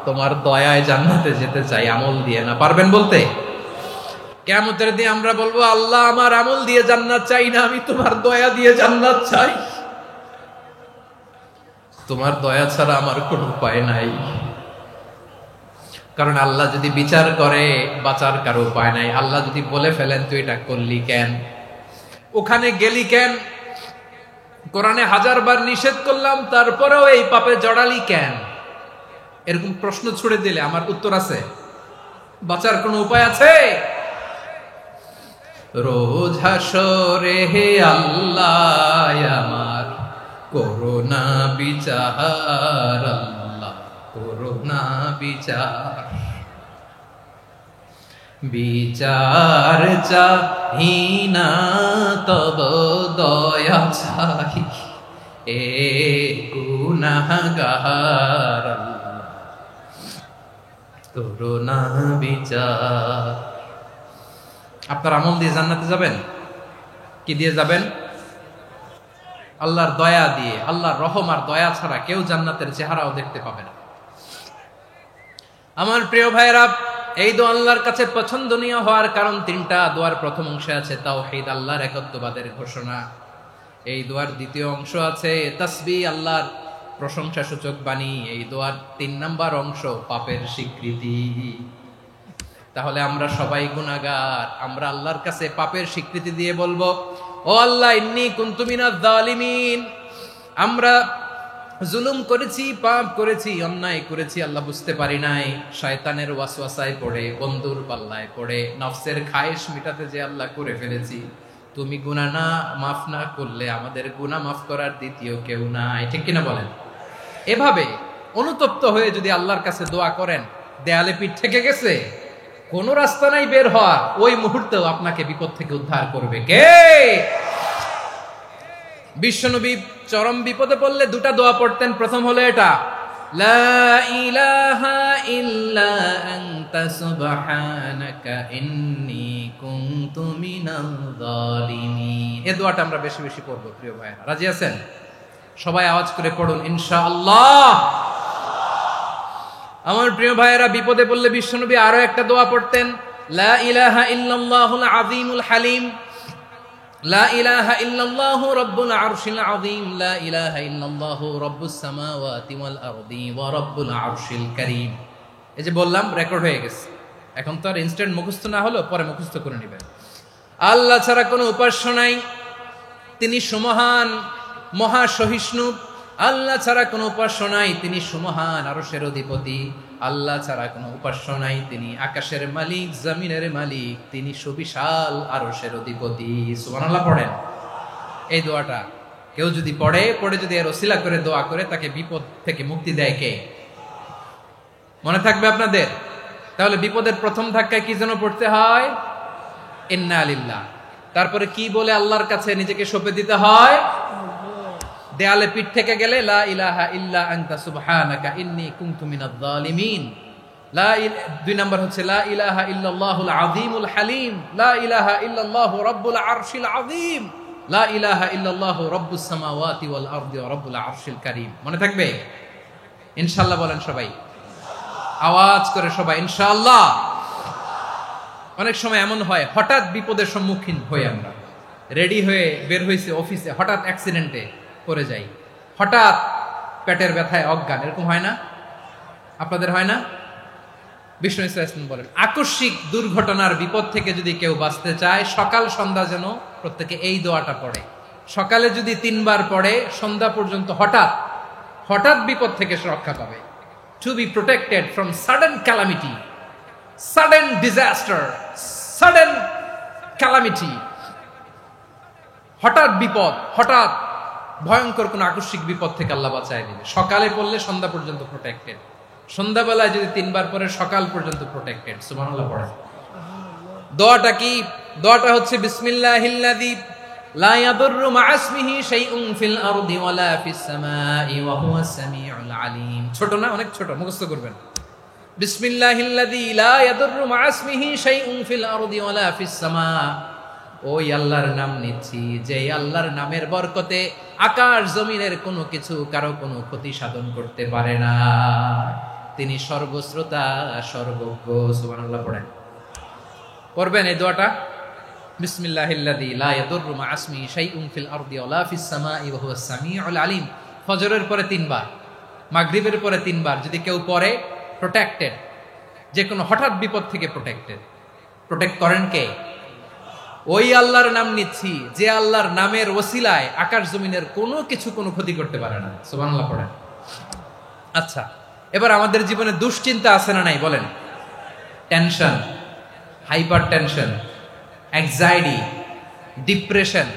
তোমার দয়ায় জান্নাতে যেতে চাই, আমল দিয়ে না। পারবেন বলতে? কিয়ামতের দিন আমরা বলবো, আল্লাহ আমার আমল দিয়ে জান্নাত চাই না, আমি তোমার দয়া দিয়ে জান্নাত চাই। তোমার দয়া ছাড়া আমার কোনো উপায় নাই। কারণ আল্লাহ যদি বিচার করে, বাঁচার কারো উপায় নাই। আল্লাহ যদি বলে ফেলেন তুই এটা করলি কেন, ওখানে গেলি কেন, কোরআনে 1000 বার নিষেধ করলাম তারপরেও এই পাপে জড়ালি কেন, এরকম প্রশ্ন ছুড়ে দিলে আমার উত্তর আছে? বাঁচার কোনো উপায় আছে? রোজ হাসরে হে আল্লাহ আমার করোনা বিচার, আল্লাহ করোনা বিচার। বিচার চাহি না তব দয়া চাহি, এ গুনাহগার, আল্লাহ করোনা বিচার। আপনার আমল দিয়ে জান্নাতে যাবেন? কি দিয়ে যাবেন? আল্লাহর দয়া দিয়ে। আল্লাহর রহম আর দয়া ছাড়া কেউ জান্নাতের চেহারাও দেখতে পাবে না। আমার প্রিয় ভাইরা, এই দোয়া আল্লাহর কাছে পছন্দনীয় হওয়ার কারণ তিনটা। দোয়ার প্রথম অংশে আছে তাওহীদ, আল্লাহর একত্ববাদের ঘোষণা। এই দোয়ার দ্বিতীয় অংশ আছে তাসবিহ, আল্লাহর প্রশংসা সূচক বাণী। এই দোয়ার 3 নাম্বার অংশ পাপের স্বীকৃতি। তাহলে আমরা সবাই গুনাহগার। আমরা আল্লাহর কাছে পাপের স্বীকৃতি দিয়ে বলবো, ও আল্লাহ ইন্নী কুনতু মিনাজ জালিমিন, আমরা জুলুম করেছি, পাপ করেছি, অন্যায় করেছি, আল্লাহ বুঝতে পারি নাই। শয়তানের ওয়াসওয়াসায় পড়ে, বন্ধুর পাল্লায় পড়ে, নফসের খায়েশ মিটাতে যে আল্লাহ করে ফেলেছি। তুমি গুনাহ না মাফ না করলে আমাদের গুনাহ মাফ করার দ্বিতীয় কেউ নাই। ঠিক কিনা বলেন? এভাবে অনুতপ্ত হয়ে যদি আল্লাহর কাছে দোয়া করেন, দেয়ালে পিঠ থেকে গেছে, কোনো রাস্তা নাই বের হওয়ার, ওই মুহূর্তেও আপনাকে বিপদ থেকে উদ্ধার করবে কে? বিশ্বনবী চরম বিপদে পড়লে 2টা দোয়া পড়তেন। প্রথম হলো এটা, লা ইলাহা ইল্লা আনতা সুবহানাকা ইন্নী কুনতু মিনাল জালিমিন। এই দোয়াটা আমরা বেশি বেশি পড়ব প্রিয় ভাইরা। রাজি আছেন? সবাই আওয়াজ করে পড়ুন ইনশাআল্লাহ। আমার প্রিয় ভাইয়েরা, বিপদে পড়লে বিশ্বনবী আরো একটা দোয়া পড়তেন, লা ইলাহা ইল্লাল্লাহুল আযীমুল হালিম, লা ইলাহা ইল্লাল্লাহু রাব্বুল আরশিল আযীম, লা ইলাহা ইল্লাল্লাহু রাব্বুস সামাওয়াতি ওয়াল আরদি ওয়া রাব্বুল আরশিল কারীম। এই যে বললাম, রেকর্ড হয়ে গেছে। এখন তো আর ইনস্ট্যান্ট মুখস্থ না হলো, পরে মুখস্থ করে নেবেন। আল্লাহ ছাড়া কোনো উপাস্য নাই, তিনি সুমহান, মহা সহিষ্ণু। আল্লাহ ছাড়া কোনো উপাস্য নাই, তিনি সুমহান, আরশের অধিপতি। আল্লাহ ছাড়া কোনো উপাস্য নাই, তিনি আকাশের মালিক, জমিনের মালিক, তিনি সুবিশাল আরশের অধিপতি। সুবহানাল্লাহ পড়েন। এই দোয়াটা কেউ যদি পড়ে যদি এর ওসিলা করে দোয়া করে, তাকে বিপদ থেকে মুক্তি দেয় কে? মনে থাকবে আপনাদের? তাহলে বিপদের প্রথম ধাক্কায় কি যেন পড়তে হয়? ইন্না লিল্লাহ। তারপরে কি বলে আল্লাহর কাছে নিজেকে সঁপে দিতে হয়? দেয়ালে পিঠ থেকে গেলে লা ইলাহা ইল্লা আনতা সুবহানাকা ইন্নী কুনতু মিনাজ জালিমিন। 2 নাম্বার হচ্ছে লা ইলাহা ইল্লাল্লাহুল আযীমুল হালিম, লা ইলাহা ইল্লাল্লাহু রাব্বুল আরশিল আযীম, লা ইলাহা ইল্লাল্লাহু রাব্বুস সামাওয়াতি ওয়াল আরদি ওয়া রাব্বুল আরশিল কারীম। মনে থাকবে? ইনশাআল্লাহ বলেন সবাই, আওয়াজ করে সবাই ইনশাআল্লাহ। অনেক সময় এমন হয়, হঠাৎ বিপদের সম্মুখীন হই আমরা, রেডি হয়ে বের হইছে অফিসে, হঠাৎ অ্যাক্সিডেন্টে পড়ে যাই, হঠাৎ পেটের ব্যথায় অজ্ঞান, এরকম হয় না? আপনাদের হয় না? বিষ্ণু ইসলাম বলেন, আকস্মিক দুর্ঘটনার বিপদ থেকে যদি কেউ বাঁচতে চায়, সকাল সন্ধ্যা যেন প্রত্যেকে এই দোয়াটা পড়ে। সকালে যদি 3 বার পড়ে, সন্ধ্যা পর্যন্ত হঠাৎ বিপদ থেকে সে রক্ষা পাবে। To be protected from sudden calamity, sudden disaster, sudden calamity, হঠাৎ বিপদ, হঠাৎ ভয়ঙ্কর কোন আকস্মিক বিপদ থেকে আল্লাহ বাঁচায় দিবে। সকালে পড়লে সন্ধ্যা পর্যন্ত প্রোটেক্টেড, সন্ধ্যাবেলায় যদি 3 বার পরে সকাল পর্যন্ত প্রোটেক্টেড। সুবহানাল্লাহ পড়ে। দোয়াটা কি? দোয়াটা হচ্ছে বিসমিল্লাহিল্লাযী লা ইয়াদুররু মা ইসমিহি শাইউন ফিল আরদি ওয়ালা ফিস সামাই ওয়া হুয়াস সামিউল আলিম। ছোট না? অনেক ছোট, মুখস্থ করবেন। বিসমিল্লাহিল্লাযী লা ইয়াদুররু মা ইসমিহি শাইউন ফিল আরদি ওয়ালা ফিস সামা। ওই আল্লাহর নাম নিচ্ছি যে আল্লাহর নামের বরকতে আকাশ জমিনের কোনো কিছু কারো কোনো ক্ষতি সাধন করতে পারে না। তিনি সর্বশ্রোতা, সর্বজ্ঞ। সুবহানাল্লাহ পড়েন। পড়বেন এই দোয়াটা, বিসমিল্লাহিল্লাযী লা ইয়াদুররু মা ইসমিহি শাইউন ফিল আরদি ওয়ালা ফিস সামাই ওয়া হুয়াস সামিউল আলিম। ফজরের পরে 3 বার, মাগরিবের পরে 3 বার যদি কেউ পড়ে, প্রোটেক্টেড, যে কোনো হঠাৎ বিপদ থেকে প্রোটেক্টেড। প্রোটেক্ট করেন কে? ওই আল্লাহর নাম নিচ্ছি যে আল্লাহর নামের ওসিলায় আকাশ জমিনের কোনো কিছু কোনো ক্ষতি করতে পারে না। সুবহানাল্লাহ পড়েন। আচ্ছা, এবার আমাদের জীবনে দুশ্চিন্তা আছে না নাই বলেন? Tension, hyper tension, anxiety, depression,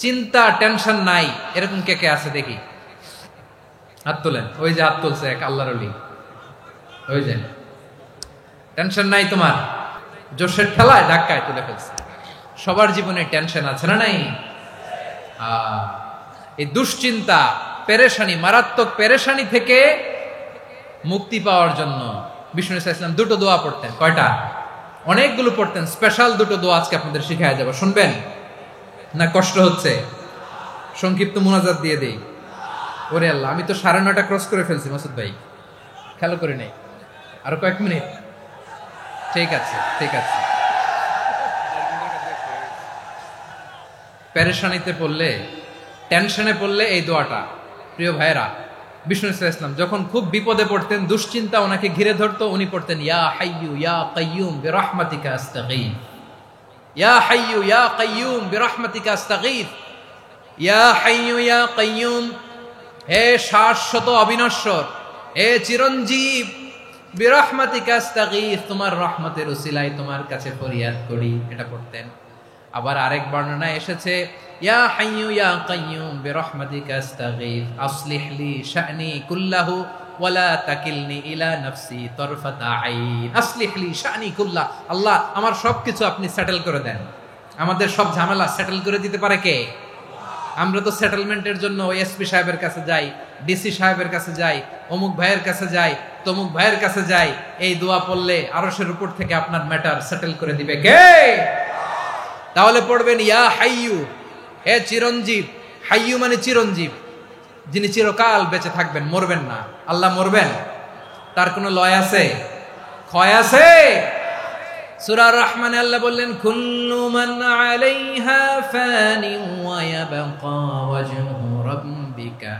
চিন্তা, টেনশন নাই এরকম কে কে আছে দেখি? হাত তোলেন। ওই যে হাত তুলছে এক আল্লাহর ওলি, ওই যে। টেনশন নাই তোমার? জোশের ঠেলায় ধাক্কায় তুলে ফেলছে। সবার জীবনে টেনশন আছে না নাই? এই দুশ্চিন্তা, পেরেশানি, মারাত্মক পেরেশানি থেকে মুক্তি পাওয়ার জন্য বিষ্ণু ইসলাম 2টো দোয়া পড়তেন। কয়টা? অনেকগুলো পড়তেন। স্পেশাল 2টো দোয়া আজকে আপনাদের শিখায় যাব। শুনবেন না? কষ্ট হচ্ছে? সংক্ষিপ্ত মুনাজাত দিয়ে দেই। ওরে আল্লাহ, আমি তো 9:30 ক্রস করে ফেলছি মাসুদ ভাই, খেয়াল করে নেই। আরো কয়েক মিনিট? ঠিক আছে, ঠিক আছে। পেরেশানিতে পড়লে, টেনশনে পড়লে এই দোয়াটা, প্রিয় ভাইরা, বিষ্ণু ইসলাম যখন খুব বিপদে পড়তেন, দুশ্চিন্তা ওনাকে ঘিরে ধরতো, উনি পড়তেন ইয়া হাইয়ু ইয়া কাইয়ুম বিরহমাতিকা আস্তাগীথ। ইয়া হাইয়ু ইয়া কাইয়ুম বিরহমাতিকা আস্তাগীথ। ইয়া হাইয়ু ইয়া কাইয়ুম, হে শাশ্বত অবিনশ্বর, হে চিরঞ্জীব, বিরহমাতিকা আস্তাগীথ, তোমার রহমতের উসিলায় তোমার কাছে ফরিয়াদ করি। এটা পড়তেন। আবার আরেক বর্ণনায় এসেছে ইয়া হাইয়ু ইয়া কাইয়ুম বিরহমাতিকা আস্তাগীথ আসলিহ লি শা'নি কুল্লাহু ওয়ালা তাকিলনি ইলা নাফসি তারফাতা আইন। আসলিহ লি শা'নি কুল্লাহ, আল্লাহ আমার সবকিছু আপনি সেটেল করে দেন। আমাদের সব ঝামেলা সেটেল করে দিতে পারে কে? আমরা তো সেটেলমেন্টের জন্য এসপি সাহেবের কাছে যাই, ডিসি সাহেবের কাছে যাই, অমুক ভাইয়ের কাছে যাই, তমুক ভাইয়ের কাছে যাই। এই দোয়া পড়লে আরশের উপর থেকে আপনার ম্যাটার সেটেল করে দিবে কে? তাহলে পড়বেন ইয়া হাইয়ু, হে চিরঞ্জীব। হাইয়ু মানে চিরঞ্জীব, যিনি চিরকাল বেঁচে থাকবেন, মরবেন না। আল্লাহ মরবেন? তার কোনো লয় আছে? ক্ষয় আছে? সূরা আর-রহমানে আল্লাহ বললেন কুল্লু মান আলাইহা ফানি ওয়া ইয়াবকা ওয়াজহু রাব্বিকা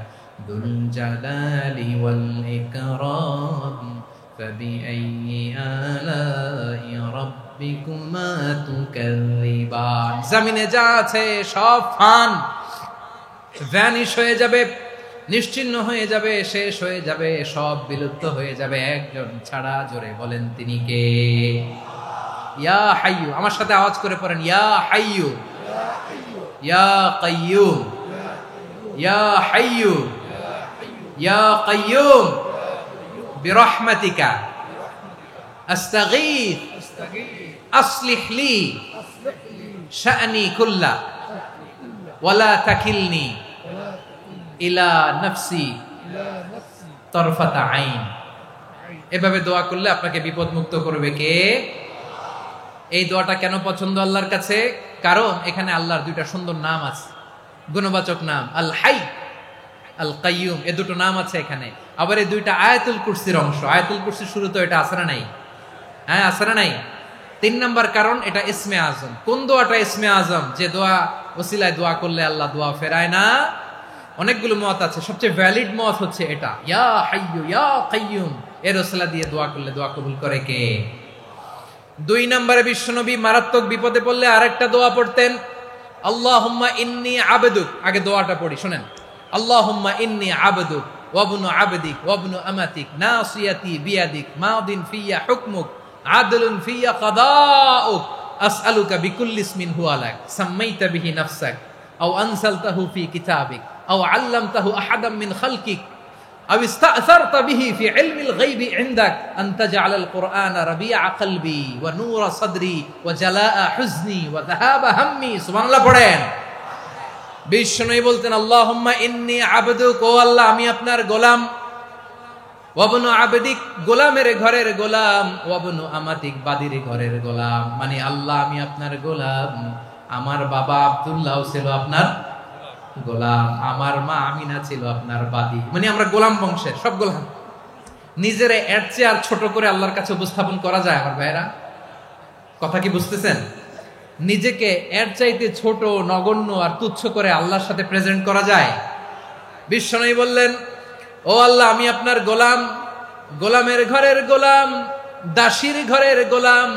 যুল জালালি ওয়াল ইকরাম ফাবিআইয়ি আলাই রাব্বিকুমা তুকাযযিবান। জমিনে যা আছে সব ফান, ভ্যানিশ হয়ে যাবে, নিশ্চিহ্ন হয়ে যাবে, শেষ হয়ে যাবে, সব বিলুপ্ত হয়ে যাবে একজন ছাড়া। জোরে বলেন তিনি কে? ইয়া হাইয়ু। আমার সাথে আওয়াজ করে পড়েন ইয়া হাইয়ু ইয়া কাইয়ুম ইয়া হাইয়ু ইয়া কাইয়ুম বিরহমাতিকা আস্তাগীথ আসলিহ লি শা'নি কুল্লা ওয়ালা তাকিলনি ইলা নাফসি তারফাতা আইন। এভাবে দোয়া করলে আপনাকে বিপদ মুক্ত করবে কে? এই দোয়াটা কেন পছন্দ আল্লাহর কাছে? কারণ এখানে আল্লাহর 2টা সুন্দর নাম আছে, গুণবাচক নাম, আল হাই, আল কাইয়ুম। এই 2টো নাম আছে এখানে। আবার এই 2টা আয়াতুল কুরসির অংশ। আয়াতুল কুরসির শুরু তো এটা আছে না নাই? হ্যাঁ, আছে না নাই? 3 নাম্বার কারণ এটা ইসমে আজম। কোন দোয়াটা ইসমে আজম? যে দোয়া ওসিলায় দোয়া করলে আল্লাহ দোয়া ফেরায় না। অনেকগুলো মত আছে, সবচেয়ে ভ্যালিড মত হচ্ছে এটা, ইয়া হাইয়ু ইয়া কাইয়ুম। এর ওসিলা দিয়ে দোয়া করলে দোয়া কবুল করে কে? 2 নম্বরে বিশ্বনবী মারাত্মক বিপদে পড়লে আরেকটা দোয়া পড়তেন, আল্লাহুম্মা ইন্নী আবদুক। আগে দোয়াটা পড়ি, শুনেন। আল্লাহুম্মা ইন্নী আবদুক ওয়া ইবনু আবদিক ওয়া ইবনু আমাতিক নাসিয়াতি বিয়াদিক মাদিন ফিয়া হুকমুক আদলুন ফিয়া কাদাউক আসআলুকা বিকুল্লি ইসমিন হুয়া লাক সাম্মাইতা বিহি নাফসাক আও আনসালতাহু ফি কিতাবিক আও আল্লামতাহু আহাদাম মিন খালকিক আও ইস্তা'সারতা বিহি ফি ইলমিল গায়বি ইনদাক আন তাজআলাল কুরআনা রাবিআ কলবি ওয়া নূরা সাদরি ওয়া জালাআ হুজনি ওয়া যাহাবা হাম্মি। সুবহানাল্লাহ পড়েন। বিষ্ণু বলতেন আল্লাহুম্মা ইন্নী আবদুক, ও আল্লাহ আমি আপনার গোলাম, ওয়াবনু আবদিক গোলামের ঘরের গোলাম, ওয়াবনু আমাতিক বাদির ঘরের গোলাম। মানে আল্লাহ আমি আপনার গোলাম, আমার বাবা আব্দুল্লাহ ছিল আপনার গোলাম, আমার মা আমিনা ছিল আপনার বাদী। মানে আমরা গোলাম বংশের সব গোলাম। নিজের এর চেয়ে আর ছোট করে আল্লাহর কাছে উপস্থাপন করা যায় আমার ভাইরা? কথা কি বুঝতেছেন? নিজেকে এর চাইতে ছোট, নগণ্য আর তুচ্ছ করে আল্লাহর সাথে প্রেজেন্ট করা যায়? বিশ্বনবী বললেন, ও আল্লাহ আমি আপনার গোলাম, গোলামের ঘরের গোলাম, দাসীর ঘরের গোলাম।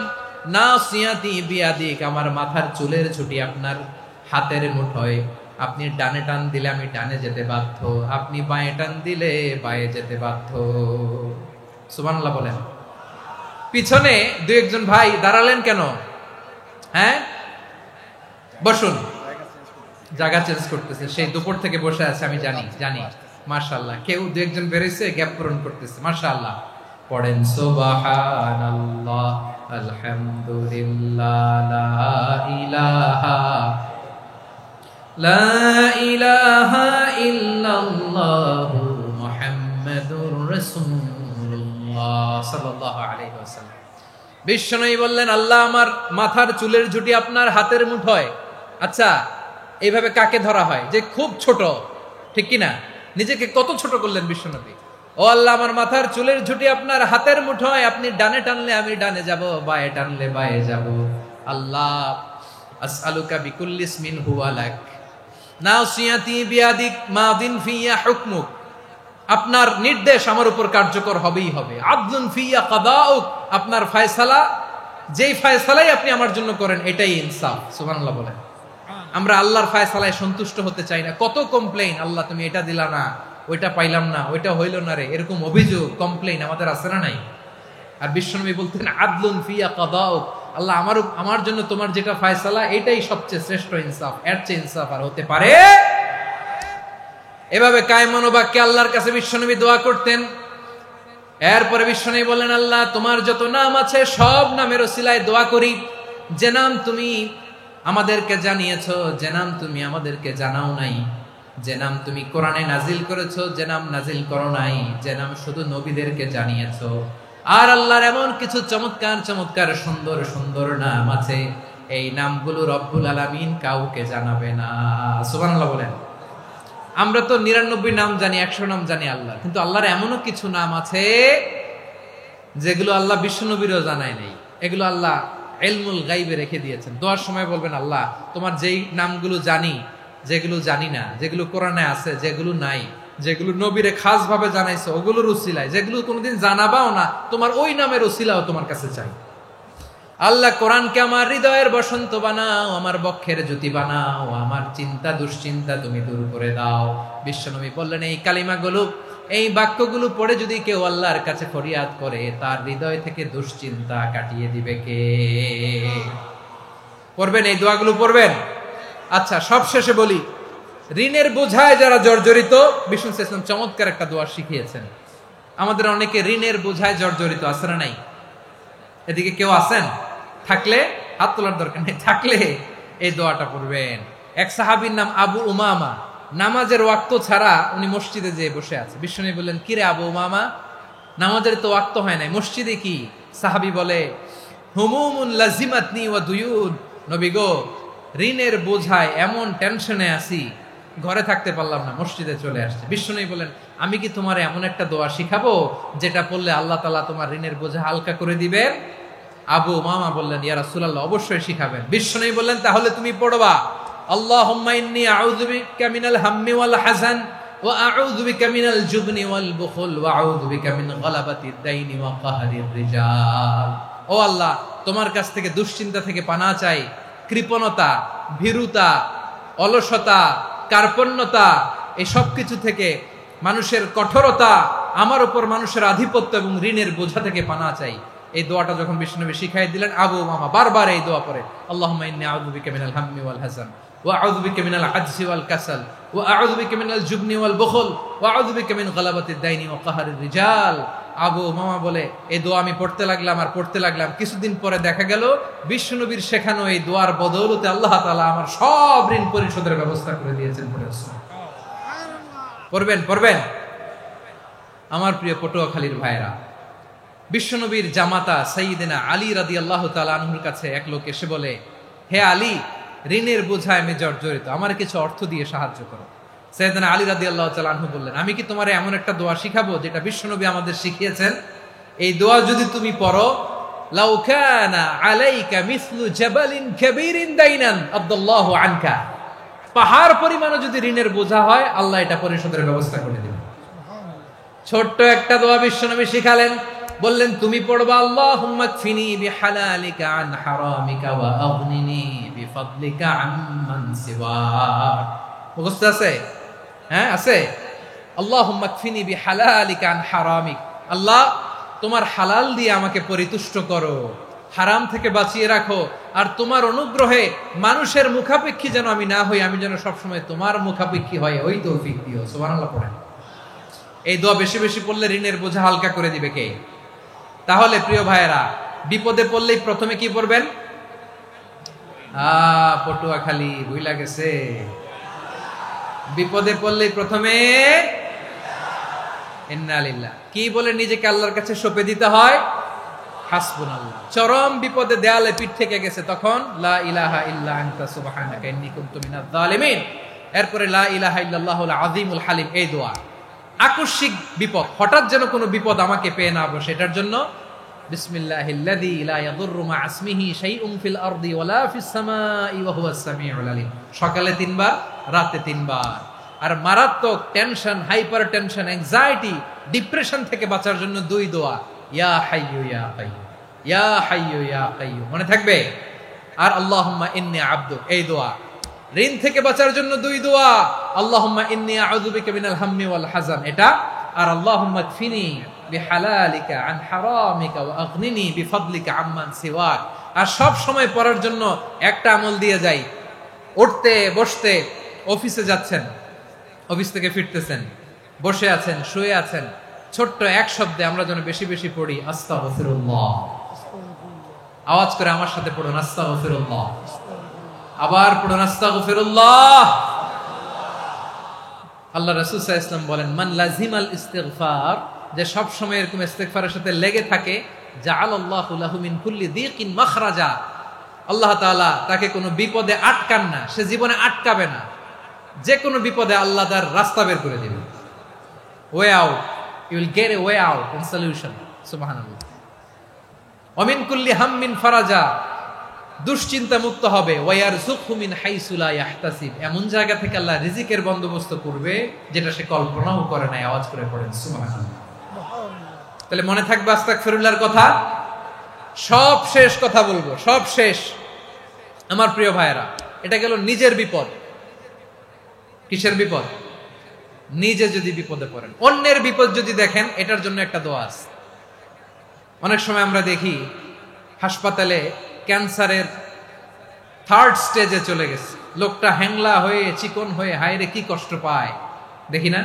নাসিয়াতি বিয়াদিক, আমার মাথার চুলের ছুটি আপনার হাতের মুঠোয়। আপনি ডানে টান দিলে আমি ডানে যেতে বাধ্য, আপনি বাঁয়ে টান দিলে বাঁয়ে যেতে বাধ্য। সুবহানাল্লাহ বলেন। পিছনে দু একজন ভাই দাঁড়ালেন কেন? হ্যাঁ, বসুন। জায়গা চেঞ্জ করতেছে, সেই দুপুর থেকে বসে আছে আমি জানি। মাশাআল্লাহ, কেউ দু একজন বেরিয়েছে, গ্যাপ পূরণ করতেছে। মাশাআল্লাহ পড়েন সুবহানাল্লাহ, আলহামদুলিল্লাহ, লা ইলাহা ইল্লাল্লাহ মুহাম্মাদুর রাসূলুল্লাহ সাল্লাল্লাহু আলাইহি ওয়াসাল্লাম। বিশ্বনবী বললেন, আল্লাহ আমার মাথার চুলের ঝুঁটি আপনার হাতের মুঠোয়। আচ্ছা, এইভাবে কাকে ধরা হয়? যে খুব ছোট, ঠিক কিনা? নিজেকে কত ছোট করলেন বিশ্বনবী। ও আল্লাহ আমার মাথার চুলের ঝুঁটি আপনার হাতের মুঠোয়, আপনি ডানে টানলে আমি ডানে যাব, বাঁয়ে টানলে বাঁয়ে যাব। আল্লাহ আসআলুকা বিকুল্লি ইসমিন হুয়া লাক নাসিয়াতি বিয়াদিক মাদিন ফিয়া হুকমুক, আপনার নির্দেশ আমার উপর কার্যকর হবেই হবে। আদলুন ফিয়া কাদাউক, আপনার ফয়সালা, যেই ফয়সালাই আপনি আমার জন্য করেন এটাই ইনসাফ। সুবহানাল্লাহ বলেন। আমরা আল্লাহর ফয়সালায় সন্তুষ্ট হতে চাই না। কত কমপ্লেইন, আল্লাহ তুমি এটা দিলা না, ওইটা পাইলাম না, ওইটা হইল না রে, এরকম অভিযোগ, কমপ্লেইন আমাদের আছে না নাই? আর বিশ্বনবী বলতেন আদলুন ফিয়া কাদাউক, আল্লাহ আমার জন্য তোমার যেটা ফয়সালা এটাই সবচেয়ে শ্রেষ্ঠ ইনসাফ, এর চেয়ে ইনসাফ আর হতে পারে? এভাবে কায়মান বাক্যে আল্লাহর কাছে বিশ্বনবী দোয়া করতেন। এরপরে বিশ্বনবী বললেন, আল্লাহ তোমার যত নাম আছে সব নামের ওসিলায় দোয়া করি, যে নাম তুমি আমাদেরকে জানিয়েছো, যে নাম তুমি আমাদেরকে জানাও নাই, যে নাম তুমি কোরআনে নাজিল করেছো, যে নাম নাজিল করো নাই, যে নাম শুধু নবীদেরকে জানিয়েছো। আর আল্লাহর এমন কিছু চমৎকার চমৎকার সুন্দর সুন্দর নাম আছে, এই নামগুলো রব্বুল আলামিন কাউকে জানাবে না। সুবহানাল্লাহ বলেন। আমরা তো 99 নাম জানি, 100 নাম জানি আল্লাহ, কিন্তু আল্লাহর এমনও কিছু নাম আছে যেগুলো আল্লাহ বিশ্বনবীরও জানায় নাই। এগুলো আল্লাহ ইলমুল গায়বে রেখে দিয়েছেন। দোয়ার সময় বলবেন, আল্লাহ তোমার যেই নামগুলো জানি, যেগুলো জানি না, যেগুলো কোরআনে আছে, যেগুলো নাই, যেগুলো নবীরে খাস ভাবে জানাইছো ওগুলোর উসিলায়, যেগুলো কোনোদিন জানাবাও না, তোমার ওই নামের উসিলাও তোমার কাছে চাই। আল্লাহ কোরআনকে আমার হৃদয়ের বসন্ত বানাও, আমার বক্ষের জ্যোতি বানাও, আমার চিন্তা দুশ্চিন্তা তুমি দূর করে দাও। বিশ্বনবী বললেন, এই কালিমাগুলো, এই বাক্যগুলো পড়ে যদি কেউ আল্লাহর কাছে ফরিয়াদ করে, তার হৃদয় থেকে দুশ্চিন্তা কাটিয়ে দিবে কে? পড়বেন, এই দোয়াগুলো পড়বেন। আচ্ছা, সব শেষে বলি, ঋণের বোঝায় যারা জর্জরিত, বিষ্ণু ইসলাম চমৎকার একটা দোয়া শিখিয়েছেন। আমাদের অনেকে ঋণের বোঝায় জর্জরিত, আছে না নাই? এদিকে কেউ আছেন? থাকলে হাত তোলার দরকার নেই, থাকলে এই দোয়াটা পড়বেন। এক সাহাবীর নাম আবু উমামা, নামাজের ওয়াক্ত ছাড়া উনি মসজিদে যেয়ে বসে আছে। বিষ্ণু বললেন, কিরে আবু উমামা, নামাজের তো ওয়াক্ত হয় নাই, মসজিদে কি? সাহাবী বলে, হুমুমুন লাজিমাতনি ওয়া দুয়ুন, নবী গো ঋণের বোঝায় এমন টেনশনে আছি, ঘরে থাকতে পারলাম না, মসজিদে চলে আসছে। বিষ্ণু বলেন, আমি কি তোমার এমন একটা দোয়া শিখাবো যেটা পড়লে আল্লাহ তাআলা তোমার ঋণের বোঝা হালকা করে দিবেন? আবু উমামা বললেন, ইয়া রাসূলুল্লাহ, অবশ্যই শিখাবেন। বিষ্ণু বললেন, তাহলে তুমি পড়বা, আল্লাহুম্মা ইন্নী আউযু বিকা মিনাল হাম্মি ওয়াল হাযান ওয়া আউযু বিকা মিনাল জুবনি ওয়াল বুখল ওয়া আউযু বিকা মিন গালাবাতিদ দাইনি ওয়া কাহরির রিজাল। ও আল্লাহ, তোমার কাছ থেকে দুশ্চিন্তা থেকে পানাহ চাই, কৃপণতা, ভীরুতা, অলসতা, কার্পণ্যতা, এই সব কিছু থেকে, মানুষের কঠোরতা, আমার উপর মানুষের আধিপত্য এবং ঋণের বোঝা থেকে পানাহ চাই। এই দোয়াটা যখন বিশ্বনবী শিখাই দিলেন, আবু মামা বারবার এই দোয়া পড়ে, আল্লাহুম্মা ইন্নী আউযু বিকা মিনাল হাম্মি ওয়াল হাযান ওয়া আউযু বিকা মিনাল আজজি ওয়াল কাসাল ওয়া আউযু বিকা মিনাল জুবনি ওয়াল বুখল ওয়া আউযু বিকা মিন গালাবাতিদ দাইনি ওয়া কাহরির রিজাল। আবু মামা বলে এই দোয়া আমি পড়তে লাগলাম। কিছুদিন পরে দেখা গেল বিশ্বনবীর শেখানো এই দোয়ার বদৌলতে আল্লাহ তাআলা আমার সব ঋণ পরিশোধের ব্যবস্থা করে দিয়েছেন। পড়বেন। আমার প্রিয় পটুয়াখালীর ভাইরা, বিশ্বনবীর জামাতা সাইয়্যিদিনা আলী রাদিয়াল্লাহু তাআলা আনহুর কাছে এক লোক এসে বলে, হে আলী, ঋণের বোঝায় আমি জর্জরিত, আমার কিছু অর্থ দিয়ে সাহায্য করো। সাইয়্যিদিনা আলী রাদিয়াল্লাহু তাআলা আনহু বললেন, আমি কি তোমারে এমন একটা দোয়া শিখাবো যেটা বিশ্বনবী আমাদের শিখিয়েছেন? এই দোয়া যদি তুমি পড়ো, লাউ কানা আলাইকা মিসলু জাবালিন কাবীরিন দাইনান আব্দুল্লাহু আনকা, পাহাড় পরিমাণও যদি ঋণের বোঝা হয়, আল্লাহ এটা পরিশোধের ব্যবস্থা করে দিবেন। ছোট্ট একটা দোয়া বিশ্বনবী শিখালেন, বললেন তুমি পড়বা, আল্লাহুম্মা কফিনি বিহালালিকা আন হারামিকা ওয়া আগনিনি বিফাদলিকা আম্মান সিওয়াক। মুখস্থ আছে? হ্যাঁ আছে। আল্লাহুম্মা কফিনি বিহালালিকা আন হারামিক, আল্লাহ তোমার হালাল দিয়ে আমাকে পরিতুষ্ট করো, হারাম থেকে বাঁচিয়ে রাখো, আর তোমার অনুগ্রহে মানুষের মুখাপেক্ষী যেন আমি না হই, আমি যেন সবসময় তোমার মুখাপেক্ষী হয়, ওই তৌফিক দিও। সুবহানাল্লাহ পড়েন। এই দোয়া বেশি বেশি পড়লে ঋণের বোঝা হালকা করে দিবে কে? তাহলে প্রিয় ভাইয়েরা, বিপদে পড়লেই প্রথমে কি পড়বেন? পটুয়াখালী ভুইলা গেছে। বিপদে পড়লেই প্রথমে ইন্না লিল্লাহ কি বলে নিজেকে আল্লাহর কাছে সঁপে দিতে হয়? হাসবুনাল্লাহ। চরম বিপদে দেয়ালে পিঠ থেকে গেছে, তখন লা ইলাহা ইল্লা আনতা সুবহানাকা ইন্নী কুনতু মিনাজ জালিমিন। এরপরে লা ইলাহা ইল্লাল্লাহুল আযীমুল হালিম, এই দোয়া। আকস্মিক বিপদ, হঠাৎ যেন কোনো বিপদ আমাকে পেয়ে না বসে, এটার জন্য বিসমিল্লাহিল্লাযী লা ইয়াদুররু মা ইসমিহি শাইউন ফিল আরদি ওয়ালা ফিস সামাই ওয়া হুয়াস সামিউল আলিম। সকালে 3 বার, রাতে 3 বার। আর মারাত্মক tension, hyper tension, anxiety, depression থেকে বাঁচার জন্য 2 দোয়া, ইয়া হাইয়্যু ইয়া কাইয়্যুম, ইয়া হাইয়্যু ইয়া কাইয়্যুম, মনে থাকবে? আর আল্লাহুম্মা ইন্নী আবদুক, এই দোয়া। ঋণ থেকে বাঁচার জন্য 2 দোয়া, আল্লাহুম্মা ইন্নী আউযু বিকা মিনাল হাম্মি ওয়াল হাযান, এটা। আর আল্লাহুম্মা কফিনি বিহালালিকা আন হারামিকা ওয়া আগনিনি বিফাদলিকা আম্মান সিওয়াক। আর সব সময় পড়ার জন্য একটা আমল দিয়ে যাই, উঠতে বসতে, অফিসে যাচ্ছেন, অফিস থেকে ফিরতেছেন, বসে আছেন, শুয়ে আছেন, ছোট্ট এক শব্দে আমরা যেন বেশি বেশি পড়ি আস্তাগফিরুল্লাহ। আওয়াজ করে আমার সাথে পড়ুন, আস্তাগফিরুল্লাহ। আবার পড়ুন, আস্তাগফিরুল্লাহ। আল্লাহ রাসূল সাল্লাল্লাহু আলাইহি ওয়াসাল্লাম বলেন, মান লাজিমাল ইস্তিগফার, যে সব সময় এরকম ইস্তিগফারের সাথে লেগে থাকে, জাআলাল্লাহু লাহু মিন কুল্লি যিকিন মাখরাজা, আল্লাহ তাআলা তাকে কোনো বিপদে আটকান না, সে জীবনে আটকাবে না, যে কোনো বিপদে আল্লাহ তার রাস্তা বের করে দিবেন। Way out, you will get a way out and solution. সুবহানাল্লাহ। ওয়া মিন কুল্লি হাম্মিন ফারাজা, দুশ্চিন্তা মুক্ত হবে। ওয়ায়ারযুকহু মিন হাইসু লা ইয়াহতাসিব, এমন জায়গা থেকে আল্লাহ রিজিকের বন্দোবস্ত করবে যেটা সে কল্পনাও করে নাই। আওয়াজ করে পড়েন সুবহানাল্লাহ। তাহলে মনে থাকবে আস্তাগফিরুল্লাহর কথা। সব শেষ কথা বলবো, সব শেষ। আমার প্রিয় ভাইয়েরা, এটা গেল নিজের বিপদ। কিসের বিপদ? নিজে যদি বিপদে পড়েন। অন্যের বিপদ যদি দেখেন, এটার জন্য একটা দোয়া আছে। অনেক সময় আমরা দেখি হাসপাতালে ক্যান্সারের 3rd স্টেজে চলে গেছে, লোকটা হ্যাংলা হয়ে, চিকন হয়ে, হায়রে কি কষ্ট পায়, দেখি না?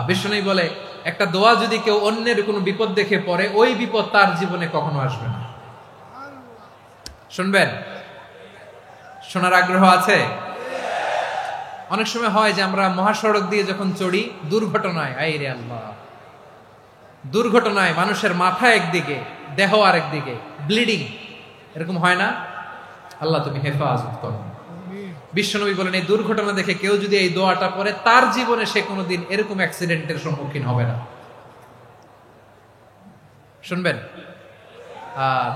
বিশ্বনবী বলে, একটা দোয়া যদি কেউ অন্যের কোনো বিপদ দেখে পড়ে, ওই বিপদ তার জীবনে কখনো আসবে না। শুনবেন? শোনার আগ্রহ আছে? অনেক সময় হয় যে আমরা মহাসড়ক দিয়ে যখন চড়ি, দুর্ঘটনায়, আইরে আল্লাহ, দুর্ঘটনায় মানুষের মাথা একদিকে, দেহ আরেকদিকে, ব্লিডিং, এরকম হয় না? আল্লাহ তুমি হেফাজত করো। বিশ্বনবী বলেন, এই দুর্ঘটনা দেখে কেউ যদি এই দোয়াটা পড়ে, তার জীবনে সে কোনোদিন এরকম অ্যাক্সিডেন্টের সম্মুখীন হবে না। শুনবেন?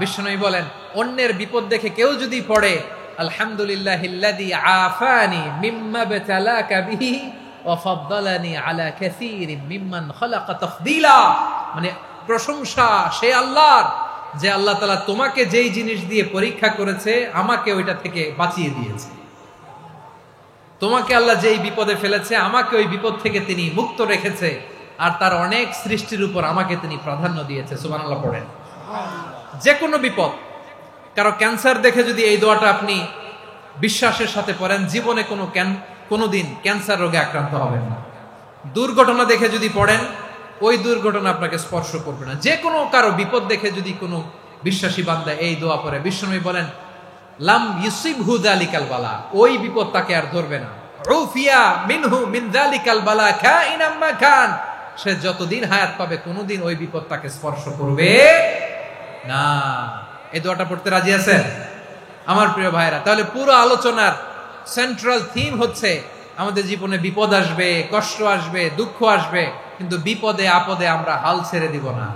বিশ্বনবী বলেন, অন্যের বিপদ দেখে কেউ যদি পড়ে, আলহামদুলিল্লাহিল্লাযী আফানি মিম্মা বাতালাকা বিহি ওয়া ফাদ্দালানি আলা কাসীরিন মিম্মান খালাকা তাফদীলা, মানে প্রশংসা সে আল্লাহর, যে আল্লাহ তাআলা তোমাকে যেই জিনিস দিয়ে পরীক্ষা করেছে, আমাকে ওইটা থেকে বাঁচিয়ে দিয়েছে। তোমাকে আল্লাহ যেই বিপদে ফেলেছে, আমাকে ওই বিপদ থেকে তিনি মুক্ত রেখেছে, আর তার অনেক সৃষ্টির উপর আমাকে তিনি প্রাধান্য দিয়েছে। সুবহানাল্লাহ পড়েন। যে কোনো বিপদ, কারো ক্যান্সার দেখে যদি এই দোয়াটা আপনি বিশ্বাসের সাথে পড়েন, জীবনে কোনোদিন ক্যান্সার রোগে আক্রান্ত হবেন না। দুর্ঘটনা দেখে যদি পড়েন, ওই দুর্ঘটনা আপনাকে স্পর্শ করবে না। যে কোনো কারো বিপদ দেখে যদি কোনো বিশ্বাসী বান্দা এই দোয়া পড়ে, বিশ্বনবী বলেন লাম ইউসিবহু যালিকাল বালা, ওই বিপদ তাকে আর ধরবে না। উফিয়া মিনহু মিন যালিকাল বালা কাইনাম মা কান, সে যতদিন হায়াত পাবে কোনোদিন ওই বিপদ তাকে স্পর্শ করবে না। এই দোয়াটা পড়তে রাজি আছেন আমার প্রিয় ভাইরা? তাহলে পুরো আলোচনার সেন্ট্রাল থিম হচ্ছে আমাদের জীবনে বিপদ আসবে, কষ্ট আসবে, দুঃখ আসবে, কিন্তু বিপদে আপদে আমরা হাল ছেড়ে দিব না।